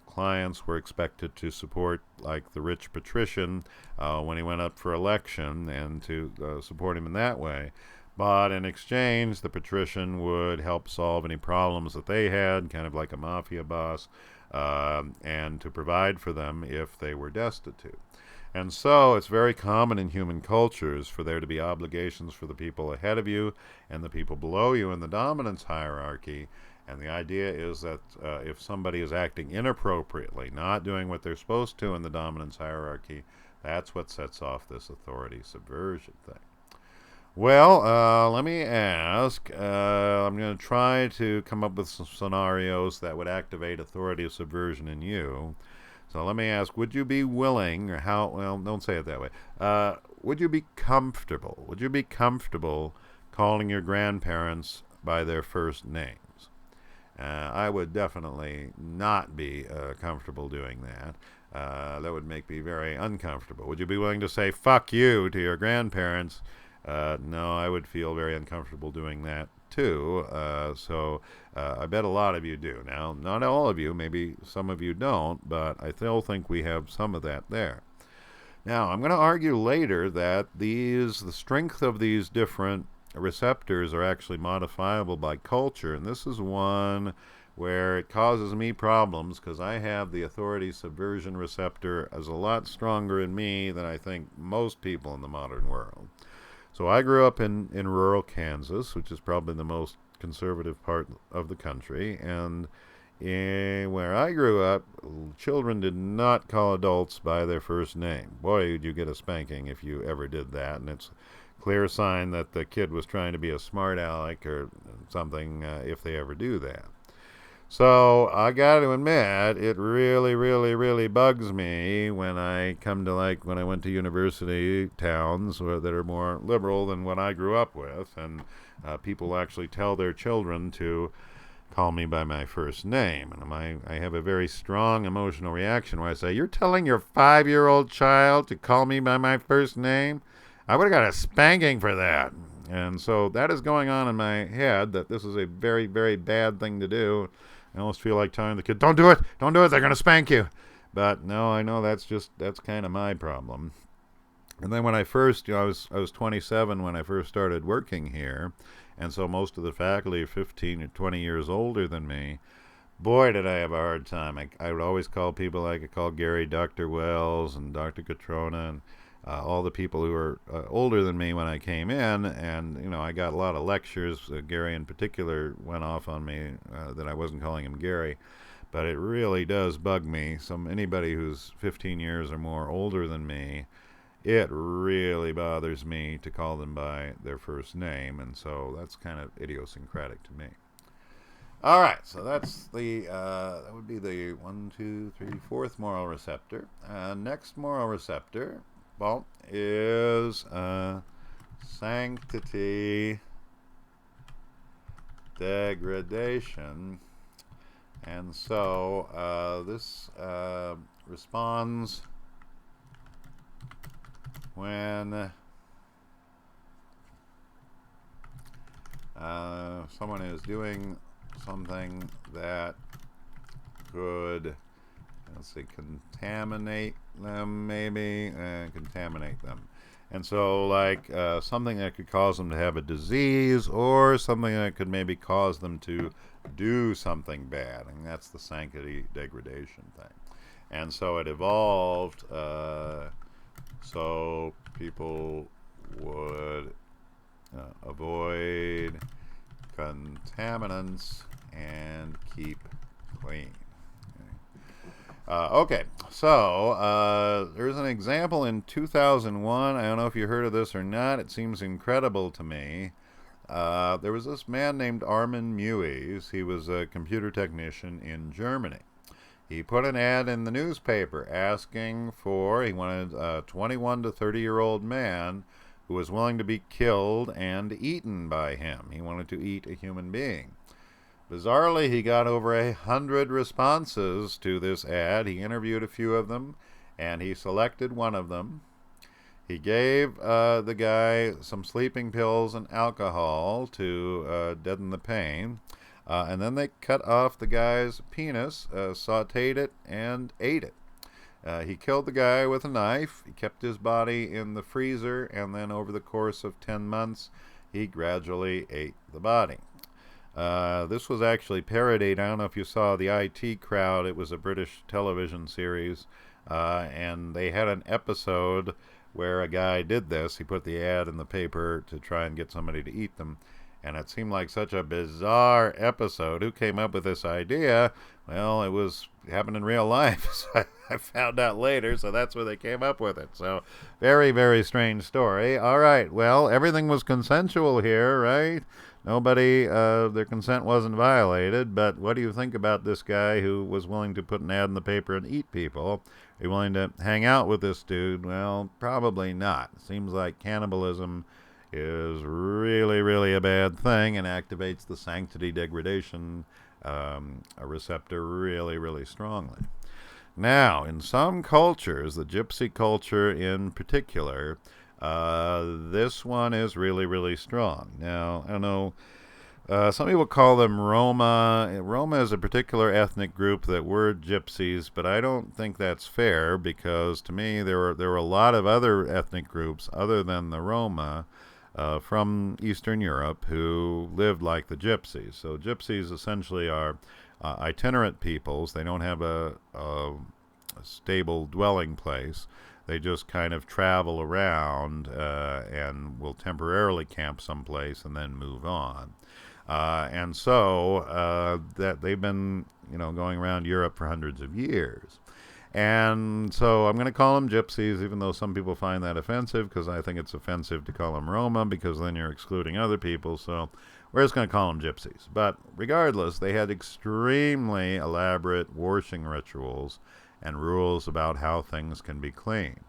clients were expected to support, like, the rich patrician when he went up for election, and to support him in that way. But in exchange, the patrician would help solve any problems that they had, kind of like a mafia boss, and to provide for them if they were destitute. And so it's very common in human cultures for there to be obligations for the people ahead of you and the people below you in the dominance hierarchy. And the idea is that if somebody is acting inappropriately, not doing what they're supposed to in the dominance hierarchy, that's what sets off this authority subversion thing. Well, let me ask, I'm going to try to come up with some scenarios that would activate authority subversion in you. So let me ask, would you be willing, or how, well, don't say it that way. Would you be comfortable calling your grandparents by their first names? I would definitely not be comfortable doing that. That would make me very uncomfortable. Would you be willing to say "fuck you" to your grandparents? No, I would feel very uncomfortable doing that too. So I bet a lot of you do. Now, not all of you. Maybe some of you don't, but I still think we have some of that there. Now, I'm going to argue later that the strength of these different receptors are actually modifiable by culture, and this is one where it causes me problems because I have the authority subversion receptor as a lot stronger in me than I think most people in the modern world. So I grew up in rural Kansas, which is probably the most conservative part of the country, and where I grew up, children did not call adults by their first name. Boy, would you get a spanking if you ever did that, and it's a clear sign that the kid was trying to be a smart aleck or something if they ever do that. So I got to admit, it really, really, really bugs me when I come to when I went to university towns that are more liberal than what I grew up with, and people actually tell their children to call me by my first name. And I have a very strong emotional reaction where I say, "You're telling your 5-year-old child to call me by my first name? I would have got a spanking for that." And so that is going on in my head, that this is a very, very bad thing to do. I almost feel like telling the kid, "Don't do it, don't do it, they're going to spank you." But no, I know that's kind of my problem. And then when I first, I was 27 when I first started working here, and so most of the faculty are 15 or 20 years older than me. Boy, did I have a hard time. I would always call people, I could call Gary Dr. Wells and Dr. Catrona and all the people who were older than me when I came in, and I got a lot of lectures. Gary in particular went off on me that I wasn't calling him Gary, but it really does bug me. Anybody who's 15 years or more older than me, it really bothers me to call them by their first name, and so that's kind of idiosyncratic to me. All right, so that's that would be the 1, 2, 3, fourth moral receptor. Next moral receptor, well, is sanctity degradation, and so this responds when someone is doing something that could, contaminate them, maybe, contaminate them. And so, something that could cause them to have a disease, or something that could maybe cause them to do something bad. And that's the sanctity degradation thing. And so it evolved so people would avoid contaminants and keep clean. Okay, so there's an example in 2001. I don't know if you heard of this or not. It seems incredible to me. There was this man named Armin Mues. He was a computer technician in Germany. He put an ad in the newspaper asking he wanted a 21 to 30-year-old man who was willing to be killed and eaten by him. He wanted to eat a human being. Bizarrely, he got over 100 responses to this ad. He interviewed a few of them, and he selected one of them. He gave the guy some sleeping pills and alcohol to deaden the pain. And then they cut off the guy's penis, sauteed it, and ate it. He killed the guy with a knife. He kept his body in the freezer, and then over the course of 10 months, he gradually ate the body. This was actually parodied. I don't know if you saw the IT Crowd. It was a British television series, and they had an episode where a guy did this. He put the ad in the paper to try and get somebody to eat them. And it seemed like such a bizarre episode. Who came up with this idea? Well, it was happened in real life. So I found out later, so that's where they came up with it. So very, very strange story. All right, well, everything was consensual here, right? Nobody, their consent wasn't violated. But what do you think about this guy who was willing to put an ad in the paper and eat people? Are you willing to hang out with this dude? Well, probably not. It seems like cannibalism is really, really a bad thing and activates the sanctity degradation receptor really, really strongly. Now, in some cultures, the gypsy culture in particular, this one is really, really strong. Now, I don't know. Some people call them Roma. Roma is a particular ethnic group that were gypsies, but I don't think that's fair because to me there were a lot of other ethnic groups other than the Roma from Eastern Europe who lived like the gypsies. So gypsies essentially are itinerant peoples. They don't have a stable dwelling place. They just kind of travel around and will temporarily camp someplace and then move on. And so that they've been, going around Europe for hundreds of years. And so I'm going to call them gypsies, even though some people find that offensive, because I think it's offensive to call them Roma, because then you're excluding other people. So we're just going to call them gypsies. But regardless, they had extremely elaborate washing rituals and rules about how things can be cleaned.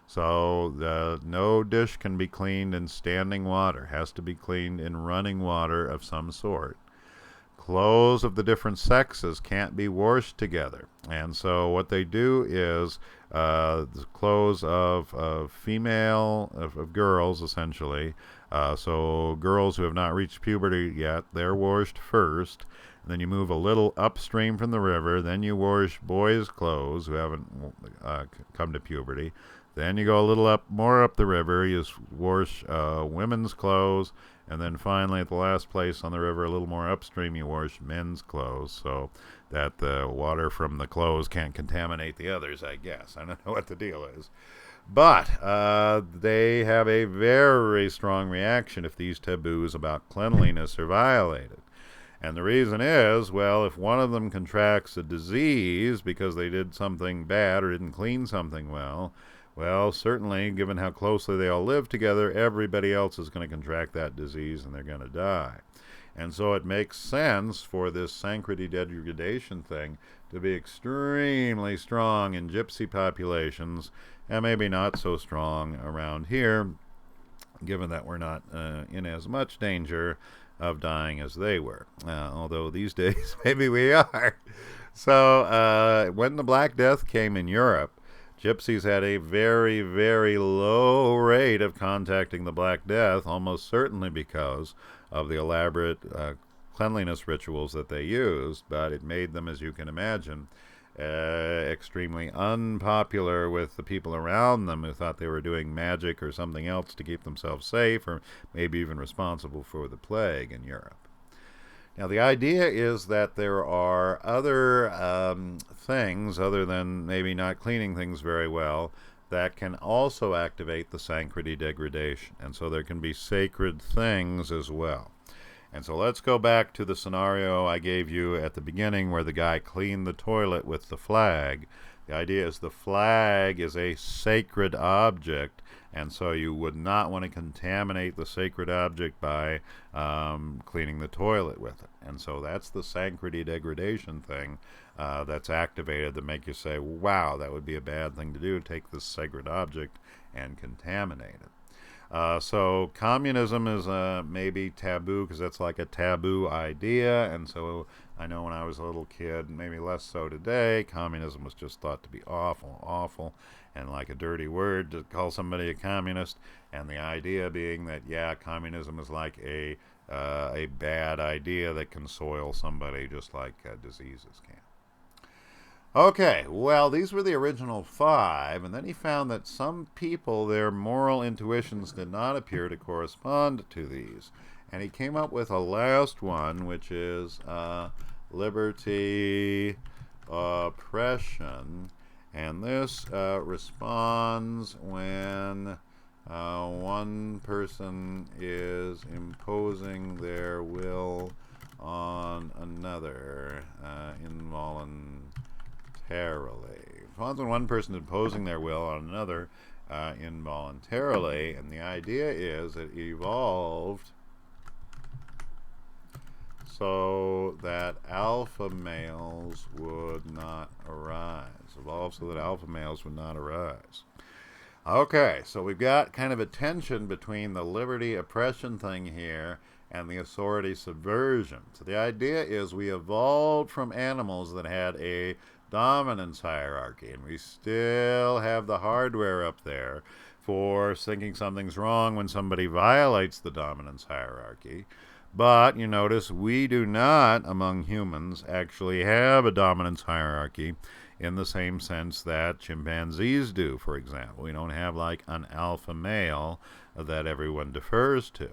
So no dish can be cleaned in standing water. It has to be cleaned in running water of some sort. Clothes of the different sexes can't be washed together. And so what they do is the clothes of girls, essentially. So girls who have not reached puberty yet, they're washed first. Then you move a little upstream from the river. Then you wash boys' clothes who haven't come to puberty. Then you go a little more up the river. You wash women's clothes. And then finally, at the last place on the river, a little more upstream, you wash men's clothes so that the water from the clothes can't contaminate the others, I guess. I don't know what the deal is. But they have a very strong reaction if these taboos about cleanliness are violated. And the reason is, well, if one of them contracts a disease because they did something bad or didn't clean something well, certainly, given how closely they all live together, everybody else is going to contract that disease and they're going to die. And so it makes sense for this sanctity degradation thing to be extremely strong in gypsy populations and maybe not so strong around here, given that we're not in as much danger of dying as they were. Although these days maybe we are. So when the Black Death came in Europe, gypsies had a very, very low rate of contacting the Black Death, almost certainly because of the elaborate cleanliness rituals that they used, but it made them, as you can imagine, extremely unpopular with the people around them who thought they were doing magic or something else to keep themselves safe, or maybe even responsible for the plague in Europe. Now, the idea is that there are other things, other than maybe not cleaning things very well, that can also activate the sanctity degradation. And so there can be sacred things as well. And so let's go back to the scenario I gave you at the beginning where the guy cleaned the toilet with the flag. The idea is the flag is a sacred object, and so you would not want to contaminate the sacred object by cleaning the toilet with it. And so that's the sanctity degradation thing that's activated to make you say, wow, that would be a bad thing to do, take this sacred object and contaminate it. So communism is maybe taboo because that's like a taboo idea, and so I know when I was a little kid, maybe less so today, communism was just thought to be awful, and like a dirty word to call somebody a communist, and the idea being that, yeah, communism is like a bad idea that can soil somebody just like diseases can. Okay, well, these were the original 5, and then he found that some people, their moral intuitions did not appear to correspond to these. And he came up with a last one, which is liberty, oppression. And this responds when one person is imposing their will on another involuntarily. Responds when one person is imposing their will on another involuntarily. And the idea is it evolved so that alpha males would not arise. Evolved so that alpha males would not arise. Okay, so we've got kind of a tension between the liberty oppression thing here and the authority subversion. So the idea is we evolved from animals that had a dominance hierarchy, and we still have the hardware up there for thinking something's wrong when somebody violates the dominance hierarchy. But you notice we do not, among humans, actually have a dominance hierarchy in the same sense that chimpanzees do, for example. We don't have like an alpha male that everyone defers to.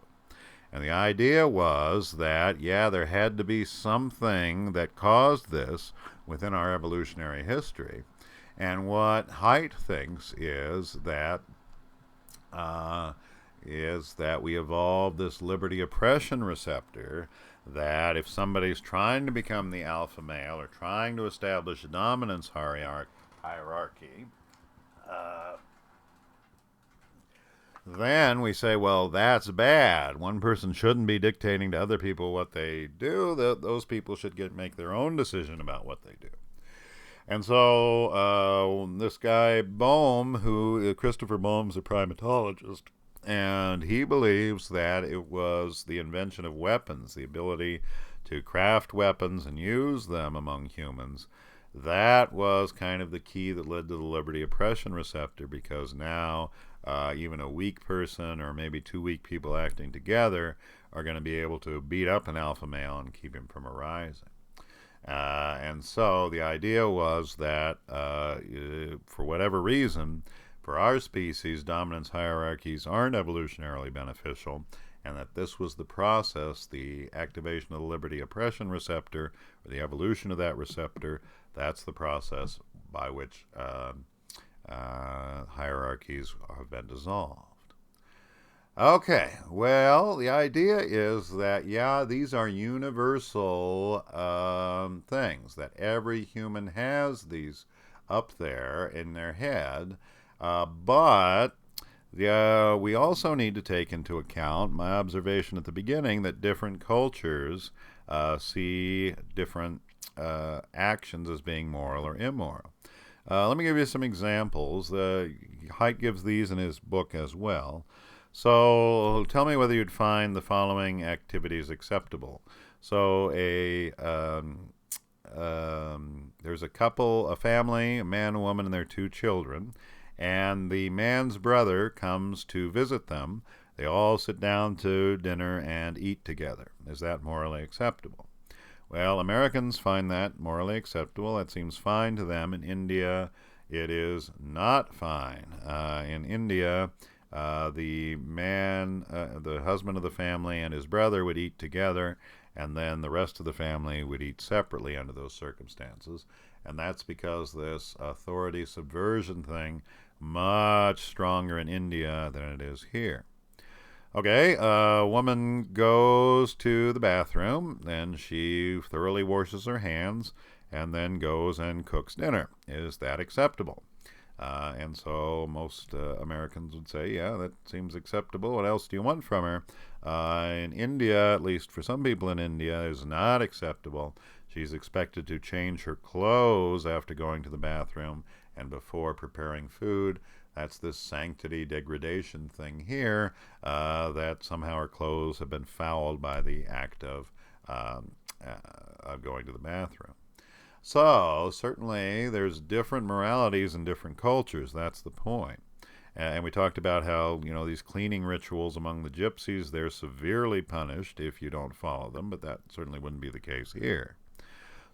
And the idea was that, yeah, there had to be something that caused this within our evolutionary history. And what Haidt thinks is that we evolved this liberty oppression receptor, that if somebody's trying to become the alpha male or trying to establish a dominance hierarchy, then we say, well, that's bad. One person shouldn't be dictating to other people what they do. Those people should make their own decision about what they do. And so this guy Bohm, Christopher Bohm's a primatologist, and he believes that it was the invention of weapons, the ability to craft weapons and use them among humans. That was kind of the key that led to the liberty oppression receptor, because now even a weak person or maybe two weak people acting together are going to be able to beat up an alpha male and keep him from arising. And so the idea was that for whatever reason, for our species, dominance hierarchies aren't evolutionarily beneficial, and that this was the process, the activation of the liberty oppression receptor, or the evolution of that receptor. That's the process by which hierarchies have been dissolved. Okay, well, the idea is that, yeah, these are universal things, that every human has these up there in their head, but we also need to take into account my observation at the beginning that different cultures see different actions as being moral or immoral. Let me give you some examples. Haidt gives these in his book as well. So tell me whether you'd find the following activities acceptable. So there's a couple, a family, a man, a woman, and their two children, and the man's brother comes to visit them. They all sit down to dinner and eat together. Is that morally acceptable? Well, Americans find that morally acceptable. That seems fine to them. In India, it is not fine. In India, the man, the husband of the family, and his brother would eat together, and then the rest of the family would eat separately under those circumstances. And that's because this authority subversion thing much stronger in India than it is here. Okay, a woman goes to the bathroom, then she thoroughly washes her hands, and then goes and cooks dinner. Is that acceptable? And so most Americans would say, yeah, that seems acceptable. What else do you want from her? In India, at least for some people in India, is not acceptable. She's expected to change her clothes after going to the bathroom and before preparing food. That's this sanctity degradation thing here, that somehow her clothes have been fouled by the act of going to the bathroom. So certainly there's different moralities in different cultures. That's the point. And we talked about how, you know, these cleaning rituals among the gypsies, they're severely punished if you don't follow them, but that certainly wouldn't be the case here.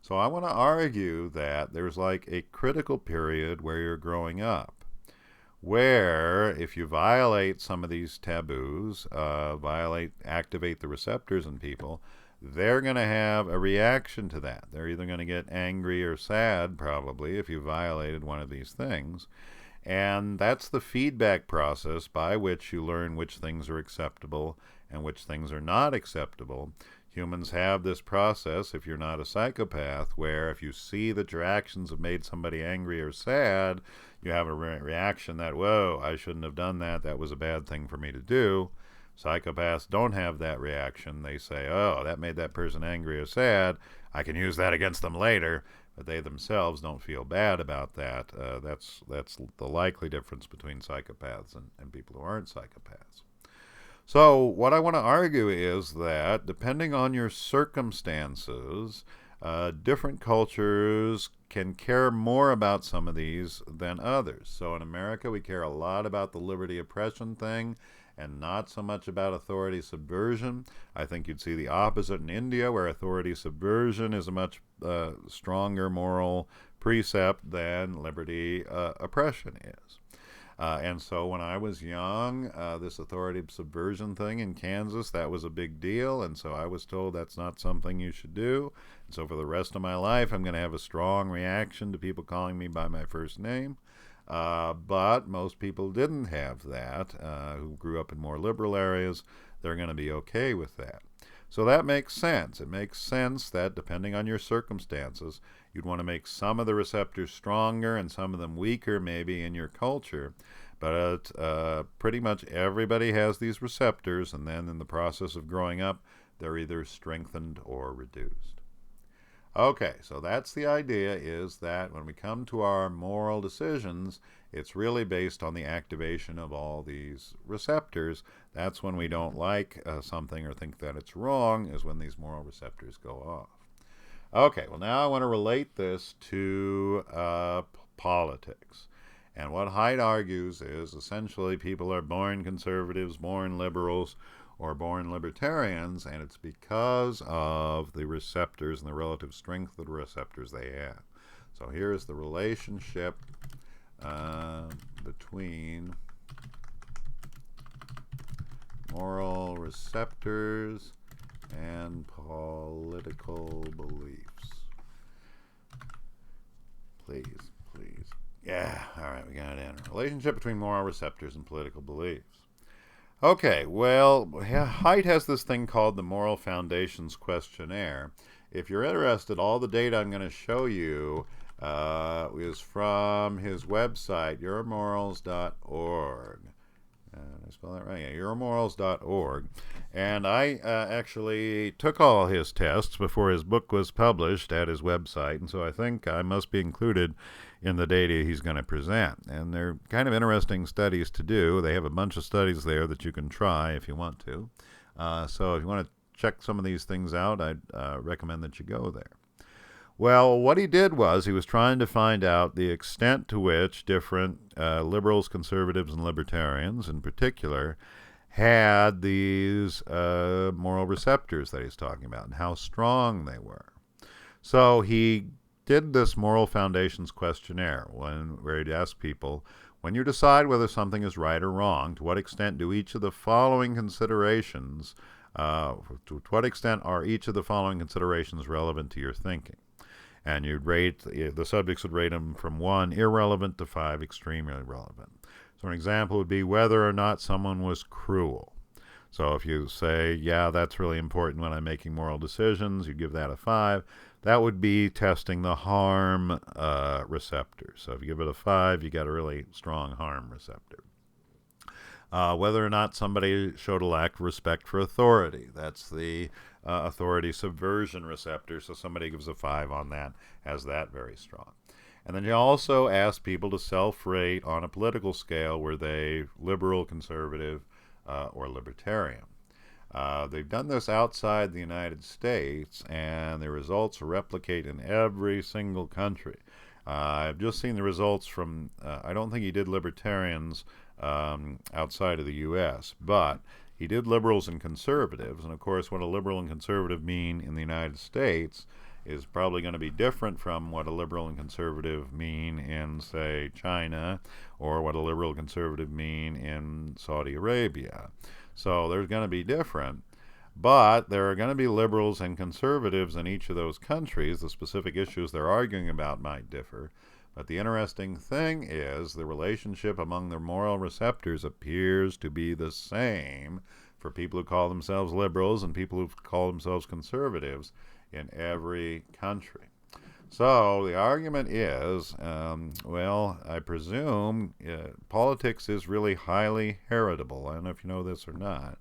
So I want to argue that there's like a critical period where you're growing up, where if you violate some of these taboos, activate the receptors in people, they're going to have a reaction to that. They're either going to get angry or sad, probably, if you violated one of these things. And that's the feedback process by which you learn which things are acceptable and which things are not acceptable. Humans have this process, if you're not a psychopath, where if you see that your actions have made somebody angry or sad, you have a reaction that, whoa, I shouldn't have done that. That was a bad thing for me to do. Psychopaths don't have that reaction. They say, oh, that made that person angry or sad. I can use that against them later. But they themselves don't feel bad about that. That's the likely difference between psychopaths and people who aren't psychopaths. So what I want to argue is that depending on your circumstances, different cultures can care more about some of these than others. So in America, we care a lot about the liberty oppression thing and not so much about authority subversion. I think you'd see the opposite in India, where authority subversion is a much stronger moral precept than liberty oppression is. And so when I was young, this authority subversion thing in Kansas, that was a big deal. And so I was told that's not something you should do. And so for the rest of my life, I'm going to have a strong reaction to people calling me by my first name. But most people didn't have that, who grew up in more liberal areas. They're going to be okay with that. So that makes sense. It makes sense that depending on your circumstances, you'd want to make some of the receptors stronger and some of them weaker maybe in your culture. But pretty much everybody has these receptors, and then in the process of growing up, they're either strengthened or reduced. Okay, so that's the idea, is that when we come to our moral decisions, it's really based on the activation of all these receptors. That's when we don't like something or think that it's wrong, is when these moral receptors go off. Okay, well now I want to relate this to politics. And what Haidt argues is essentially people are born conservatives, born liberals, or born libertarians, and it's because of the receptors and the relative strength of the receptors they have. So here's the relationship between moral receptors and political beliefs. Please. Yeah, all right, we got it in. Relationship between moral receptors and political beliefs. Okay, well, Haidt has this thing called the Moral Foundations Questionnaire. If you're interested, all the data I'm going to show you is from his website, yourmorals.org. Did I spell that right? Yeah, yourmorals.org. And I actually took all his tests before his book was published at his website, and so I think I must be included in the data he's going to present. And they're kind of interesting studies to do. They have a bunch of studies there that you can try if you want to. So if you want to check some of these things out, I'd recommend that you go there. Well, what he did was he was trying to find out the extent to which different liberals, conservatives, and libertarians in particular had these moral receptors that he's talking about and how strong they were. So he did this Moral Foundations Questionnaire where he'd ask people, when you decide whether something is right or wrong, to what extent do each of the following considerations, to what extent are each of the following considerations relevant to your thinking? And you'd rate, the subjects would rate them from 1, irrelevant, to 5, extremely relevant. So an example would be whether or not someone was cruel. So if you say, yeah, that's really important when I'm making moral decisions, you give that a 5. That would be testing the harm receptor. So if you give it a 5, you got a really strong harm receptor. Whether or not somebody showed a lack of respect for authority. That's the authority subversion receptor. So somebody gives a 5 on that, has that very strong. And then you also ask people to self-rate on a political scale. Were they liberal, conservative, or libertarian? They've done this outside the United States, and the results replicate in every single country. I've just seen the results from, I don't think he did libertarians outside of the U.S., but he did liberals and conservatives. And of course, what a liberal and conservative mean in the United States is probably going to be different from what a liberal and conservative mean in, say, China, or what a liberal and conservative mean in Saudi Arabia. So they're going to be different. But there are going to be liberals and conservatives in each of those countries. The specific issues they're arguing about might differ. But the interesting thing is the relationship among the moral receptors appears to be the same for people who call themselves liberals and people who call themselves conservatives in every country. So the argument is, well, I presume politics is really highly heritable. I don't know if you know this or not.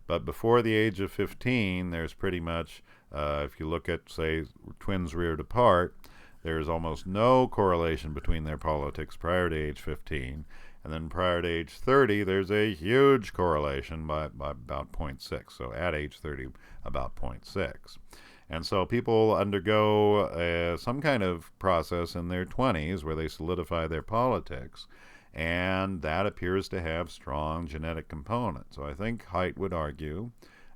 But before the age of 15, there's pretty much, if you look at, say, twins reared apart, there's almost no correlation between their politics prior to age 15. And then prior to age 30, there's a huge correlation by about 0.6. So at age 30, about 0.6. And so people undergo some kind of process in their 20s where they solidify their politics, and that appears to have strong genetic components. So I think Haidt would argue,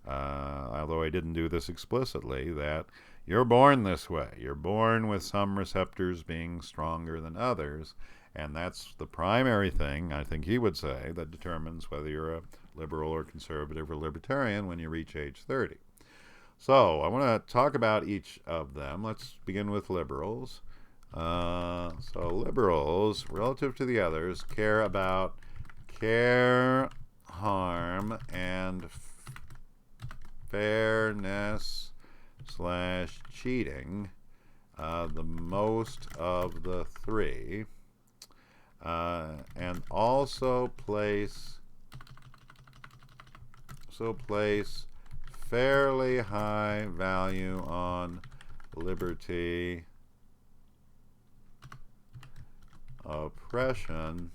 although I didn't do this explicitly, that you're born this way. You're born with some receptors being stronger than others, and that's the primary thing, I think he would say, that determines whether you're a liberal or conservative or libertarian when you reach age 30. So I want to talk about each of them. Let's begin with liberals. So liberals, relative to the others, care, harm, and fairness / cheating the most of the three, and also place fairly high value on liberty, oppression,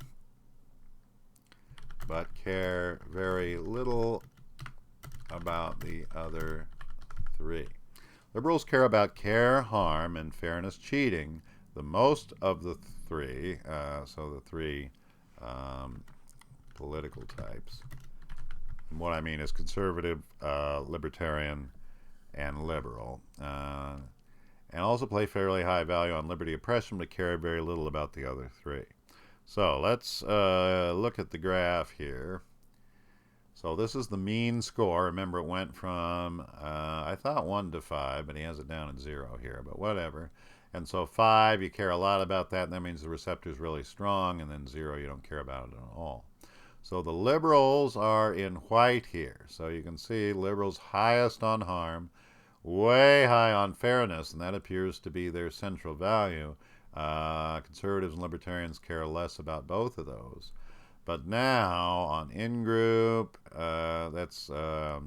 but care very little about the other three. Liberals care about harm, and fairness, cheating the most of the three, so the three political types. And what I mean is conservative, libertarian, and liberal. And also play fairly high value on liberty, oppression, but care very little about the other three. So let's look at the graph here. So this is the mean score. Remember, it went from, I thought 1 to 5, but he has it down at 0 here, but whatever. And so 5, you care a lot about that, and that means the receptor is really strong, and then 0, you don't care about it at all. So the liberals are in white here. So you can see liberals highest on harm, way high on fairness, and that appears to be their central value. Conservatives and libertarians care less about both of those. But now on in-group, that's, what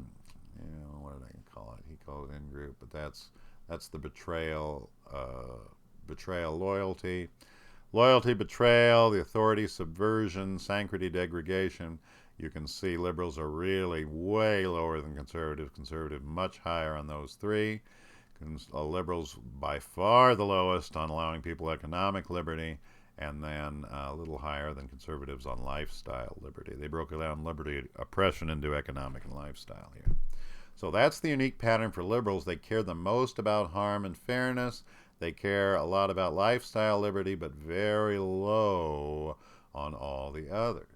did I call it? He called it in-group, but that's the betrayal, loyalty. Loyalty, betrayal, the authority, subversion, sanctity, degradation. You can see liberals are really way lower than conservatives. Conservative much higher on those three. Liberals by far the lowest on allowing people economic liberty, and then a little higher than conservatives on lifestyle liberty. They broke down liberty, oppression into economic and lifestyle here. So that's the unique pattern for liberals. They care the most about harm and fairness. They care a lot about lifestyle liberty, but very low on all the others.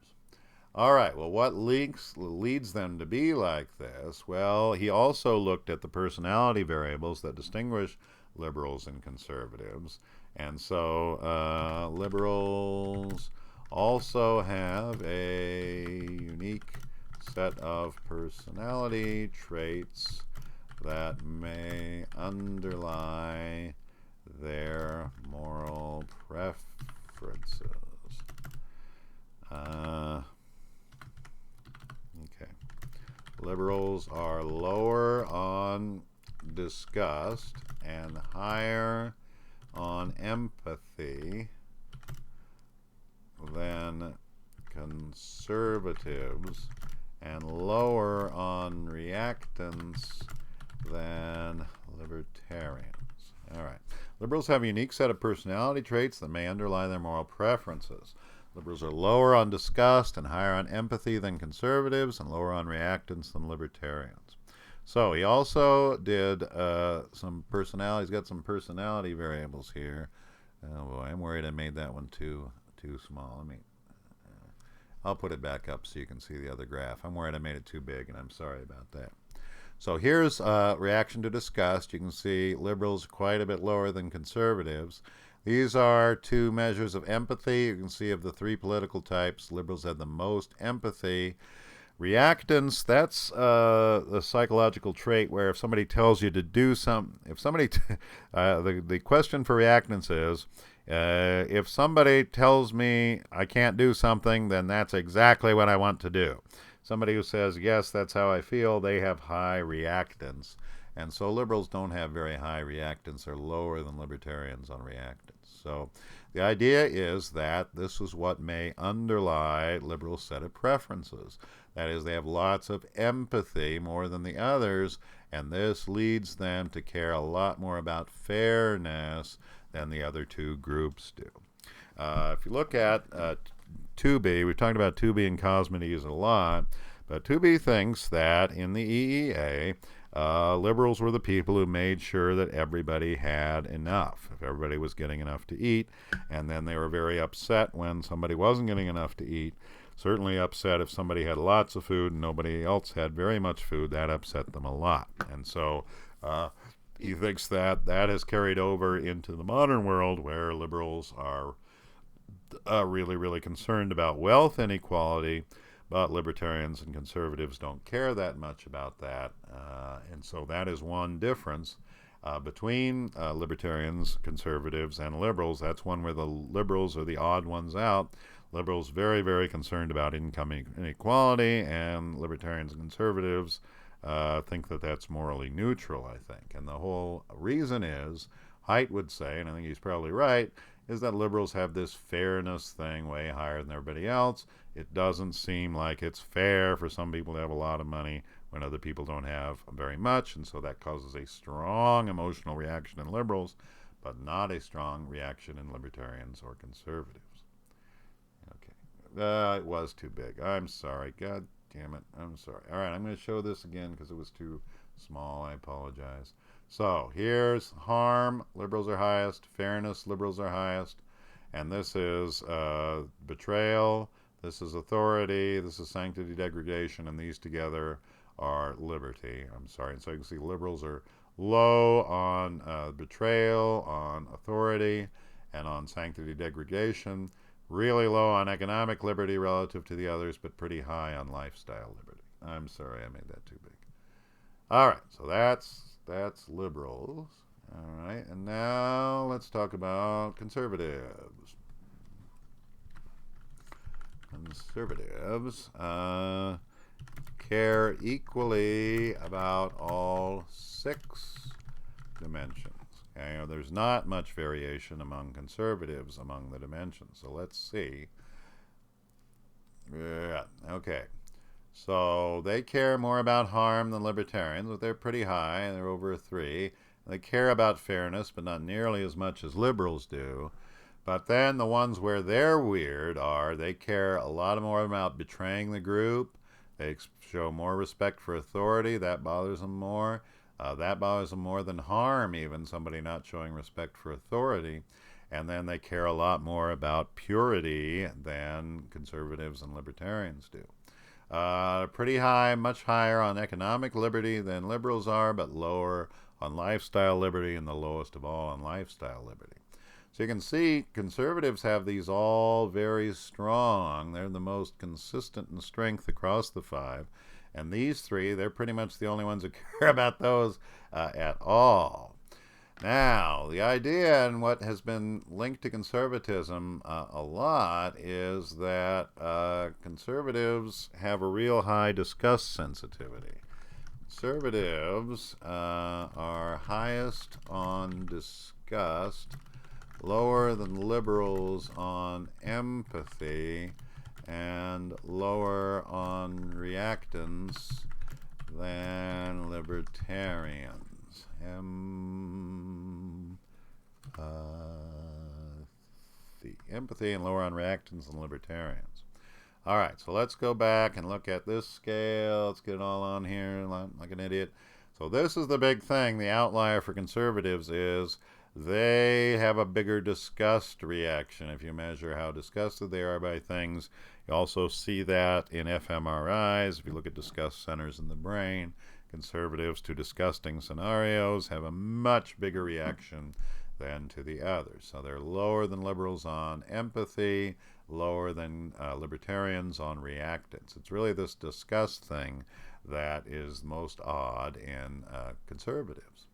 All right, well, what leads them to be like this? Well, he also looked at the personality variables that distinguish liberals and conservatives. And so liberals also have a unique set of personality traits that may underlie their moral preferences. Okay. Liberals are lower on disgust and higher on empathy than conservatives, and lower on reactance than libertarians. All right. Liberals have a unique set of personality traits that may underlie their moral preferences. Liberals are lower on disgust and higher on empathy than conservatives, and lower on reactance than libertarians. So he also did some personality. He's got some personality variables here. Oh boy, I'm worried I made that one too small. I'll put it back up so you can see the other graph. I'm worried I made it too big, and I'm sorry about that. So here's reaction to disgust. You can see liberals quite a bit lower than conservatives. These are two measures of empathy. You can see of the three political types, liberals have the most empathy. Reactance, that's a psychological trait where if somebody tells you to do something, the question for reactance is, if somebody tells me I can't do something, then that's exactly what I want to do. Somebody who says, yes, that's how I feel, they have high reactance. And so liberals don't have very high reactance. They're lower than libertarians on reactance. So the idea is that this is what may underlie liberal set of preferences. That is, they have lots of empathy more than the others, And this leads them to care a lot more about fairness than the other two groups do. If you look at 2B, we've talked about 2B and Cosmides a lot, but 2B thinks that in the EEA, liberals were the people who made sure that everybody had enough, if everybody was getting enough to eat, and then they were very upset when somebody wasn't getting enough to eat. Certainly upset if somebody had lots of food and nobody else had very much food. That upset them a lot. And so he thinks that that has carried over into the modern world, where liberals are really, really concerned about wealth inequality, but libertarians and conservatives don't care that much about that. And so that is one difference between libertarians, conservatives, and liberals. That's one where the liberals are the odd ones out. Liberals very, very concerned about income inequality, and libertarians and conservatives think that that's morally neutral, I think. And the whole reason is, Haidt would say, and I think he's probably right, is that liberals have this fairness thing way higher than everybody else. It doesn't seem like it's fair for some people to have a lot of money when other people don't have very much, and so that causes a strong emotional reaction in liberals, but not a strong reaction in libertarians or conservatives. Okay, it was too big. I'm sorry. God damn it. I'm sorry. All right, I'm going to show this again because it was too small. I apologize. So here's harm, liberals are highest. Fairness, liberals are highest. And this is betrayal. This is authority. This is sanctity, degradation. And these together are liberty. I'm sorry. And so you can see liberals are low on betrayal, on authority, and on sanctity, degradation. Really low on economic liberty relative to the others, but pretty high on lifestyle liberty. I'm sorry I made that too big. All right, so that's liberals. All right, and now let's talk about conservatives. Conservatives care equally about all 6 dimensions. Okay, there's not much variation among conservatives among the dimensions. So let's see. Yeah, okay. So they care more about harm than libertarians, but they're pretty high. They're over a 3. They care about fairness, but not nearly as much as liberals do. But then the ones where they're weird are they care a lot more about betraying the group. They show more respect for authority. That bothers them more. That bothers them more than harm, even somebody not showing respect for authority. And then they care a lot more about purity than conservatives and libertarians do. Pretty high, much higher on economic liberty than liberals are, but lower on lifestyle liberty, and the lowest of all on lifestyle liberty. So you can see conservatives have these all very strong. They're the most consistent in strength across the 5. And these 3, they're pretty much the only ones who care about those at all. Now, the idea and what has been linked to conservatism a lot is that conservatives have a real high disgust sensitivity. Conservatives are highest on disgust, lower than liberals on empathy, and lower on reactance than libertarians. Empathy and lower on reactance than libertarians. All right, so let's go back and look at this scale. Let's get it all on here like an idiot. So this is the big thing. The outlier for conservatives is they have a bigger disgust reaction. If you measure how disgusted they are by things, you also see that in fMRIs. If you look at disgust centers in the brain, conservatives to disgusting scenarios have a much bigger reaction than to the others. So they're lower than liberals on empathy, lower than libertarians on reactance. It's really this disgust thing that is most odd in conservatives.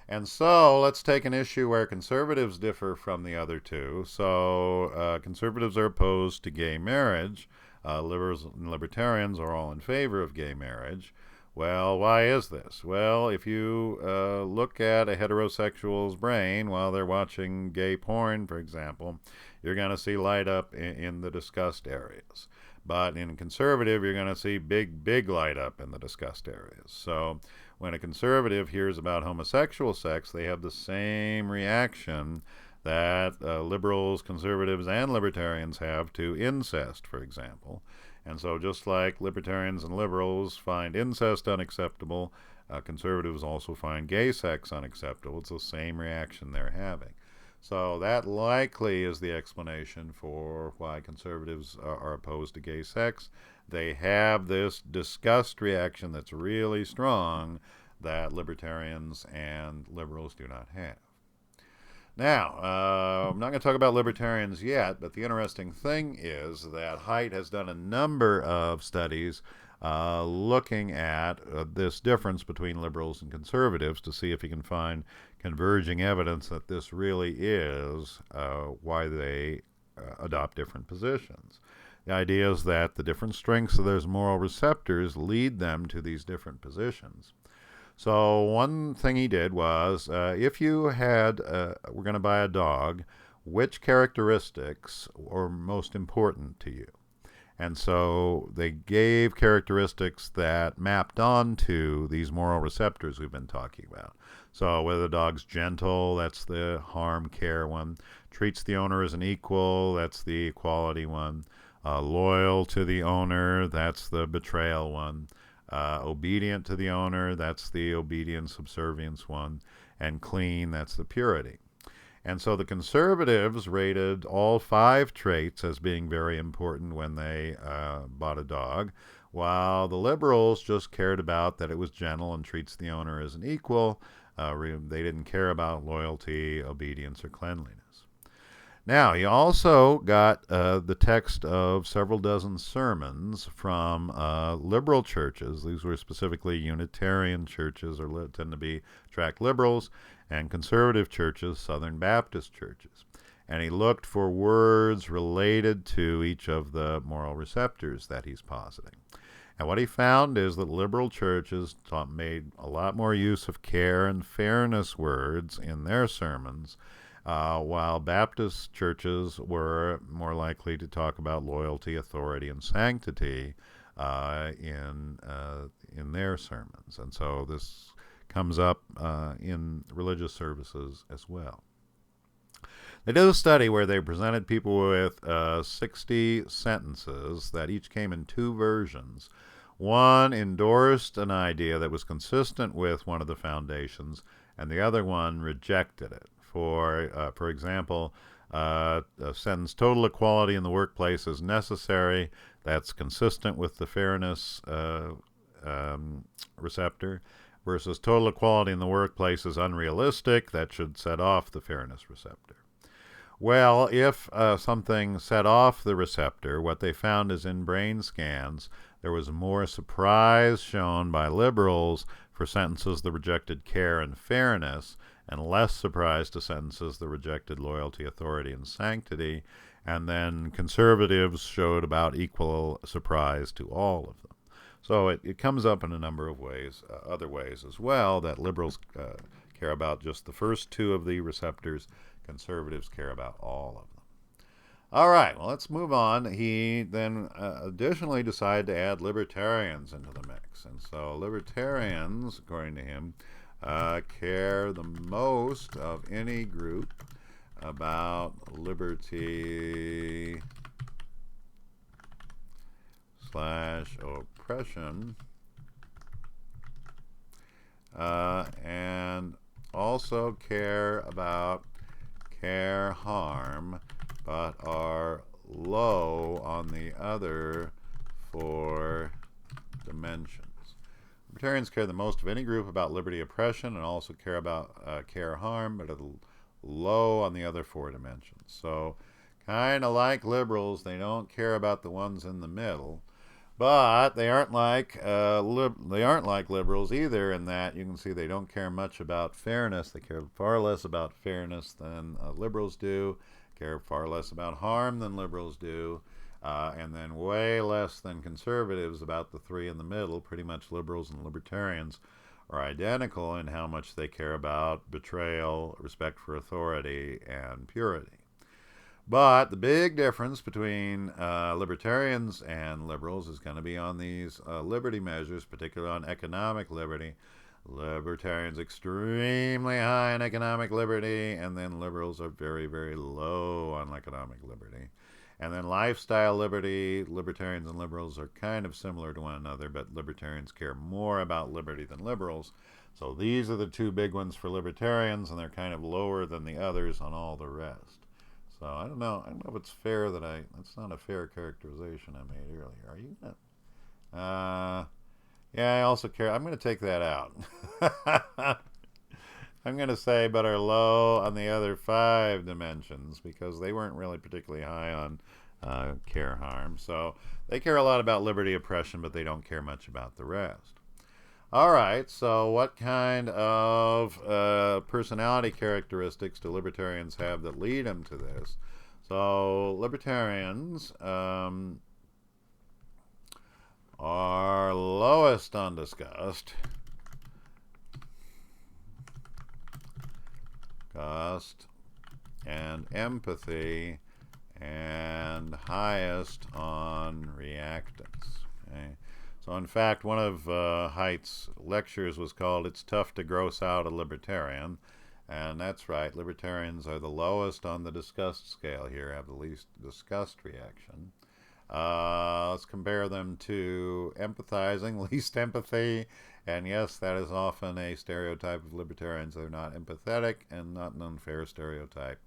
And so let's take an issue where conservatives differ from the other two. So conservatives are opposed to gay marriage. Liberals and libertarians are all in favor of gay marriage. Well, why is this? Well, if you look at a heterosexual's brain while they're watching gay porn, for example, you're going to see light up in the disgust areas. But in conservative, you're going to see big light up in the disgust areas. So When a conservative hears about homosexual sex, they have the same reaction that liberals, conservatives, and libertarians have to incest, for example. And so just like libertarians and liberals find incest unacceptable, conservatives also find gay sex unacceptable. It's the same reaction they're having. So that likely is the explanation for why conservatives are opposed to gay sex. They have this disgust reaction that's really strong that libertarians and liberals do not have. Now, I'm not going to talk about libertarians yet, but the interesting thing is that Haidt has done a number of studies looking at this difference between liberals and conservatives to see if he can find converging evidence that this really is why they adopt different positions. The idea is that the different strengths of those moral receptors lead them to these different positions. So one thing he did was, if you had, were going to buy a dog, which characteristics are most important to you? And so they gave characteristics that mapped onto these moral receptors we've been talking about. So whether the dog's gentle, that's the harm care one. Treats the owner as an equal, that's the equality one. Loyal to the owner, that's the betrayal one. Obedient to the owner, that's the obedience subservience one. And clean, that's the purity. And so the conservatives rated all 5 traits as being very important when they bought a dog, while the liberals just cared about that it was gentle and treats the owner as an equal. They didn't care about loyalty, obedience, or cleanliness. Now, he also got the text of several dozen sermons from liberal churches. These were specifically Unitarian churches, or tend to be tract liberals, and conservative churches, Southern Baptist churches. And he looked for words related to each of the moral receptors that he's positing. And what he found is that liberal churches made a lot more use of care and fairness words in their sermons, while Baptist churches were more likely to talk about loyalty, authority, and sanctity in their sermons. And so this comes up in religious services as well. They did a study where they presented people with 60 sentences that each came in 2 versions. One endorsed an idea that was consistent with one of the foundations, and the other one rejected it. For example, a sentence, total equality in the workplace is necessary. That's consistent with the fairness receptor, versus total equality in the workplace is unrealistic. That should set off the fairness receptor. Well, if something set off the receptor, what they found is in brain scans, there was more surprise shown by liberals for sentences that rejected care and fairness, and less surprise to sentences that rejected loyalty, authority, and sanctity. And then conservatives showed about equal surprise to all of them. So it comes up in a number of ways, other ways as well, that liberals care about just the first 2 of the receptors. Conservatives care about all of them. All right, well, let's move on. He then additionally decided to add libertarians into the mix. And so libertarians, according to him, care the most of any group about liberty / oppression, and also care about care harm, but are low on the other 4 dimensions. Libertarians care the most of any group about liberty oppression, and also care about care harm, but are low on the other 4 dimensions. So kind of like liberals, they don't care about the ones in the middle, but they aren't like liberals either, in that you can see they don't care much about fairness. They care far less about fairness than liberals do, care far less about harm than liberals do, and then way less than conservatives about the 3 in the middle. Pretty much liberals and libertarians are identical in how much they care about betrayal, respect for authority, and purity. But the big difference between libertarians and liberals is going to be on these liberty measures, particularly on economic liberty. Libertarians extremely high on economic liberty, and then liberals are very, very low on economic liberty. And then lifestyle liberty, libertarians and liberals are kind of similar to one another, but libertarians care more about liberty than liberals. So these are the two big ones for libertarians, and they're kind of lower than the others on all the rest. So I don't know if it's fair that that's not a fair characterization I made earlier. Are you gonna? Yeah, I also care. I'm going to take that out. I'm going to say, but are low on the other 5 dimensions because they weren't really particularly high on care harm. So they care a lot about liberty oppression, but they don't care much about the rest. All right, so what kind of personality characteristics do libertarians have that lead them to this? So libertarians are lowest on disgust, and empathy, and highest on reactance. Okay? So in fact, one of Haidt's lectures was called "It's Tough to Gross Out a Libertarian," and that's right, libertarians are the lowest on the disgust scale here, have the least disgust reaction. Let's compare them to empathizing, least empathy, and yes, that is often a stereotype of libertarians. They're not empathetic and not an unfair stereotype.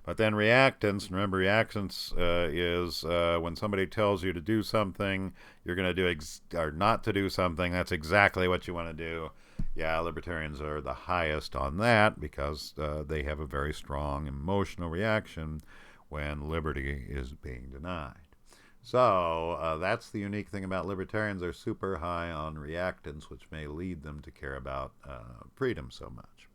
But then reactance, remember reactance is when somebody tells you to do something, you're going to do or not to do something, that's exactly what you want to do. Yeah, libertarians are the highest on that because they have a very strong emotional reaction when liberty is being denied. So that's the unique thing about libertarians. They're super high on reactance, which may lead them to care about freedom so much.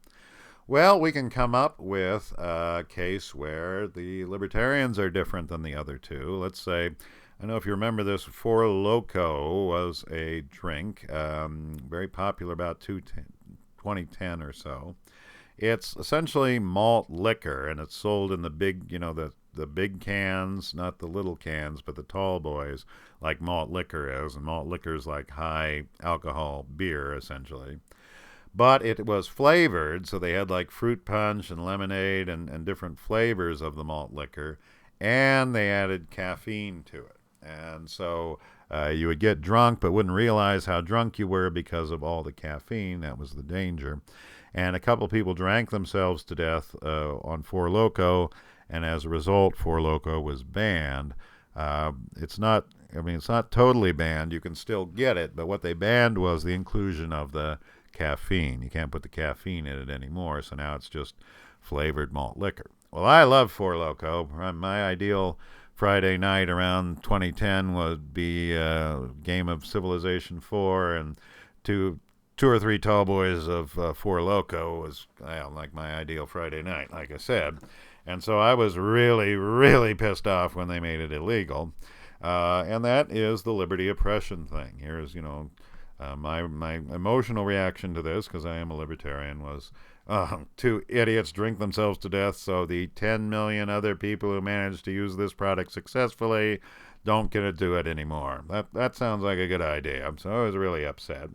Well, we can come up with a case where the libertarians are different than the other two. Let's say, I don't know if you remember this, Four Loko was a drink, very popular about 2010 or so. It's essentially malt liquor, and it's sold in the big, the big cans, not the little cans, but the tall boys, like malt liquor is. And malt liquor is like high alcohol beer, essentially. But it was flavored, so they had like fruit punch and lemonade and different flavors of the malt liquor, and they added caffeine to it. And so you would get drunk, but wouldn't realize how drunk you were because of all the caffeine. That was the danger. And a couple people drank themselves to death on Four Loko, and as a result, Four Loko was banned. It's not totally banned. You can still get it, but what they banned was the inclusion of the caffeine. You can't put the caffeine in it anymore, so now it's just flavored malt liquor. Well, I love Four Loko. My ideal Friday night around 2010 would be a game of Civilization 4 and two or three tall boys of Four Loko was like my ideal Friday night, like I said. And so I was really, really pissed off when they made it illegal. And that is the liberty oppression thing. Here's, my emotional reaction to this, because I am a libertarian, was 2 idiots drink themselves to death, so the 10 million other people who managed to use this product successfully don't get to do it anymore. That sounds like a good idea. So I was really upset.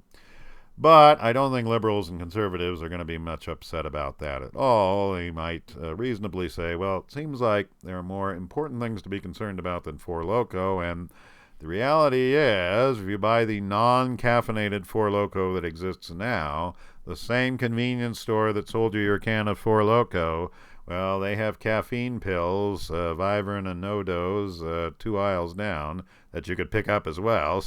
But I don't think liberals and conservatives are going to be much upset about that at all. They might reasonably say, well, it seems like there are more important things to be concerned about than Four Loko, and the reality is, if you buy the non-caffeinated Four Loko that exists now, the same convenience store that sold you your can of Four Loko, well, they have caffeine pills, Vivarin and No-Dose, 2 aisles down, that you could pick up as well.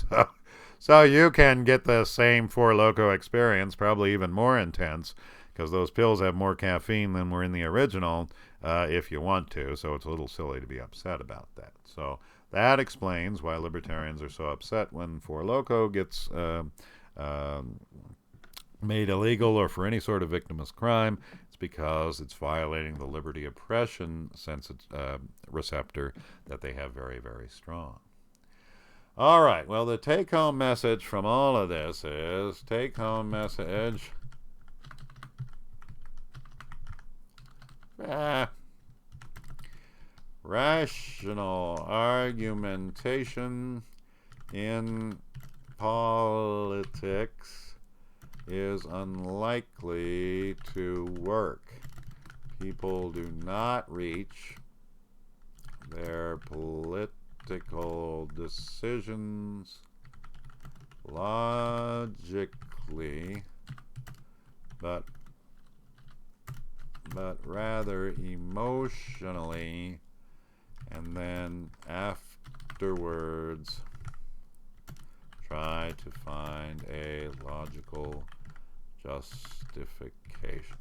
So you can get the same Four Loko experience, probably even more intense, because those pills have more caffeine than were in the original, if you want to. So it's a little silly to be upset about that. So that explains why libertarians are so upset when Four Loko gets made illegal or for any sort of victimless crime. It's because it's violating the liberty oppression receptor that they have very, very strong. All right, well, the take-home message from all of this is, take-home message, rational argumentation in politics is unlikely to work. People do not reach their political decisions logically, but rather emotionally, and then afterwards try to find a logical justification.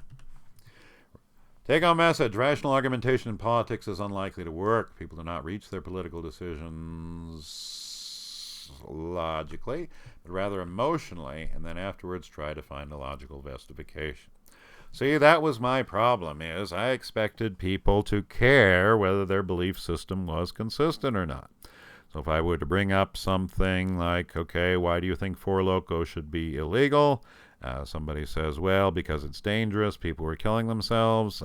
Take home message. Rational argumentation in politics is unlikely to work. People do not reach their political decisions logically, but rather emotionally, and then afterwards try to find a logical justification. See, that was my problem, is I expected people to care whether their belief system was consistent or not. So if I were to bring up something like, okay, why do you think Four Loko should be illegal? Somebody says, well, because it's dangerous. People were killing themselves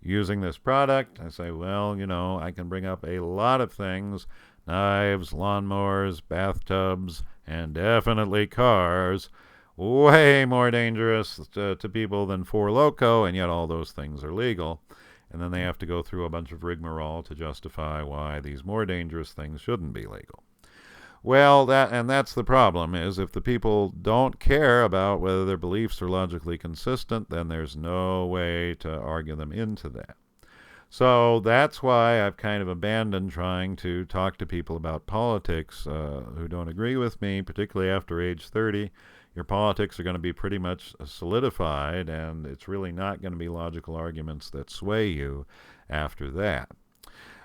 using this product. I say, well, I can bring up a lot of things: knives, lawnmowers, bathtubs, and definitely cars. Way more dangerous to people than Four Loko, and yet all those things are legal. And then they have to go through a bunch of rigmarole to justify why these more dangerous things shouldn't be legal. Well, that's the problem, is if the people don't care about whether their beliefs are logically consistent, then there's no way to argue them into that. So that's why I've kind of abandoned trying to talk to people about politics who don't agree with me, particularly after age 30. Your politics are going to be pretty much solidified, and it's really not going to be logical arguments that sway you after that.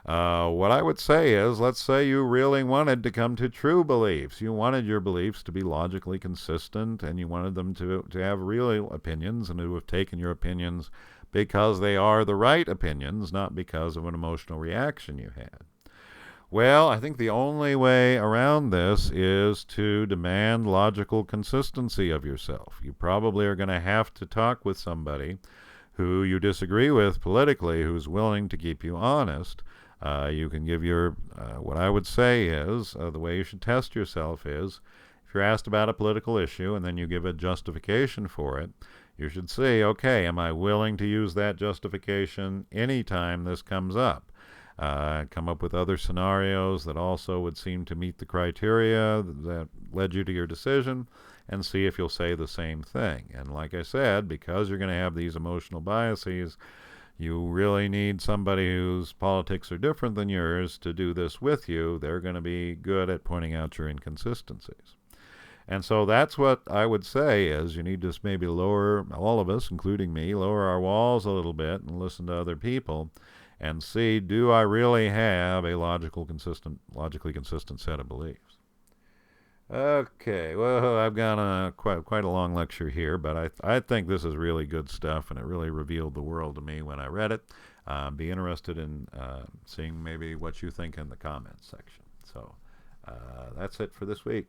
What I would say is, let's say you really wanted to come to true beliefs. You wanted your beliefs to be logically consistent, and you wanted them to have real opinions, and to have taken your opinions because they are the right opinions, not because of an emotional reaction you had. Well, I think the only way around this is to demand logical consistency of yourself. You probably are going to have to talk with somebody who you disagree with politically, who's willing to keep you honest. You can give what I would say is, the way you should test yourself is, if you're asked about a political issue and then you give a justification for it, you should say, okay, am I willing to use that justification anytime this comes up? Come up with other scenarios that also would seem to meet the criteria that led you to your decision, and see if you'll say the same thing. And like I said, because you're going to have these emotional biases, you really need somebody whose politics are different than yours to do this with you. They're going to be good at pointing out your inconsistencies. And so that's what I would say is, you need to maybe lower, all of us, including me, lower our walls a little bit and listen to other people and see, do I really have a logically consistent set of beliefs? Okay, well, I've got quite a long lecture here, but I think this is really good stuff, and it really revealed the world to me when I read it. Be interested in seeing maybe what you think in the comments section. So that's it for this week.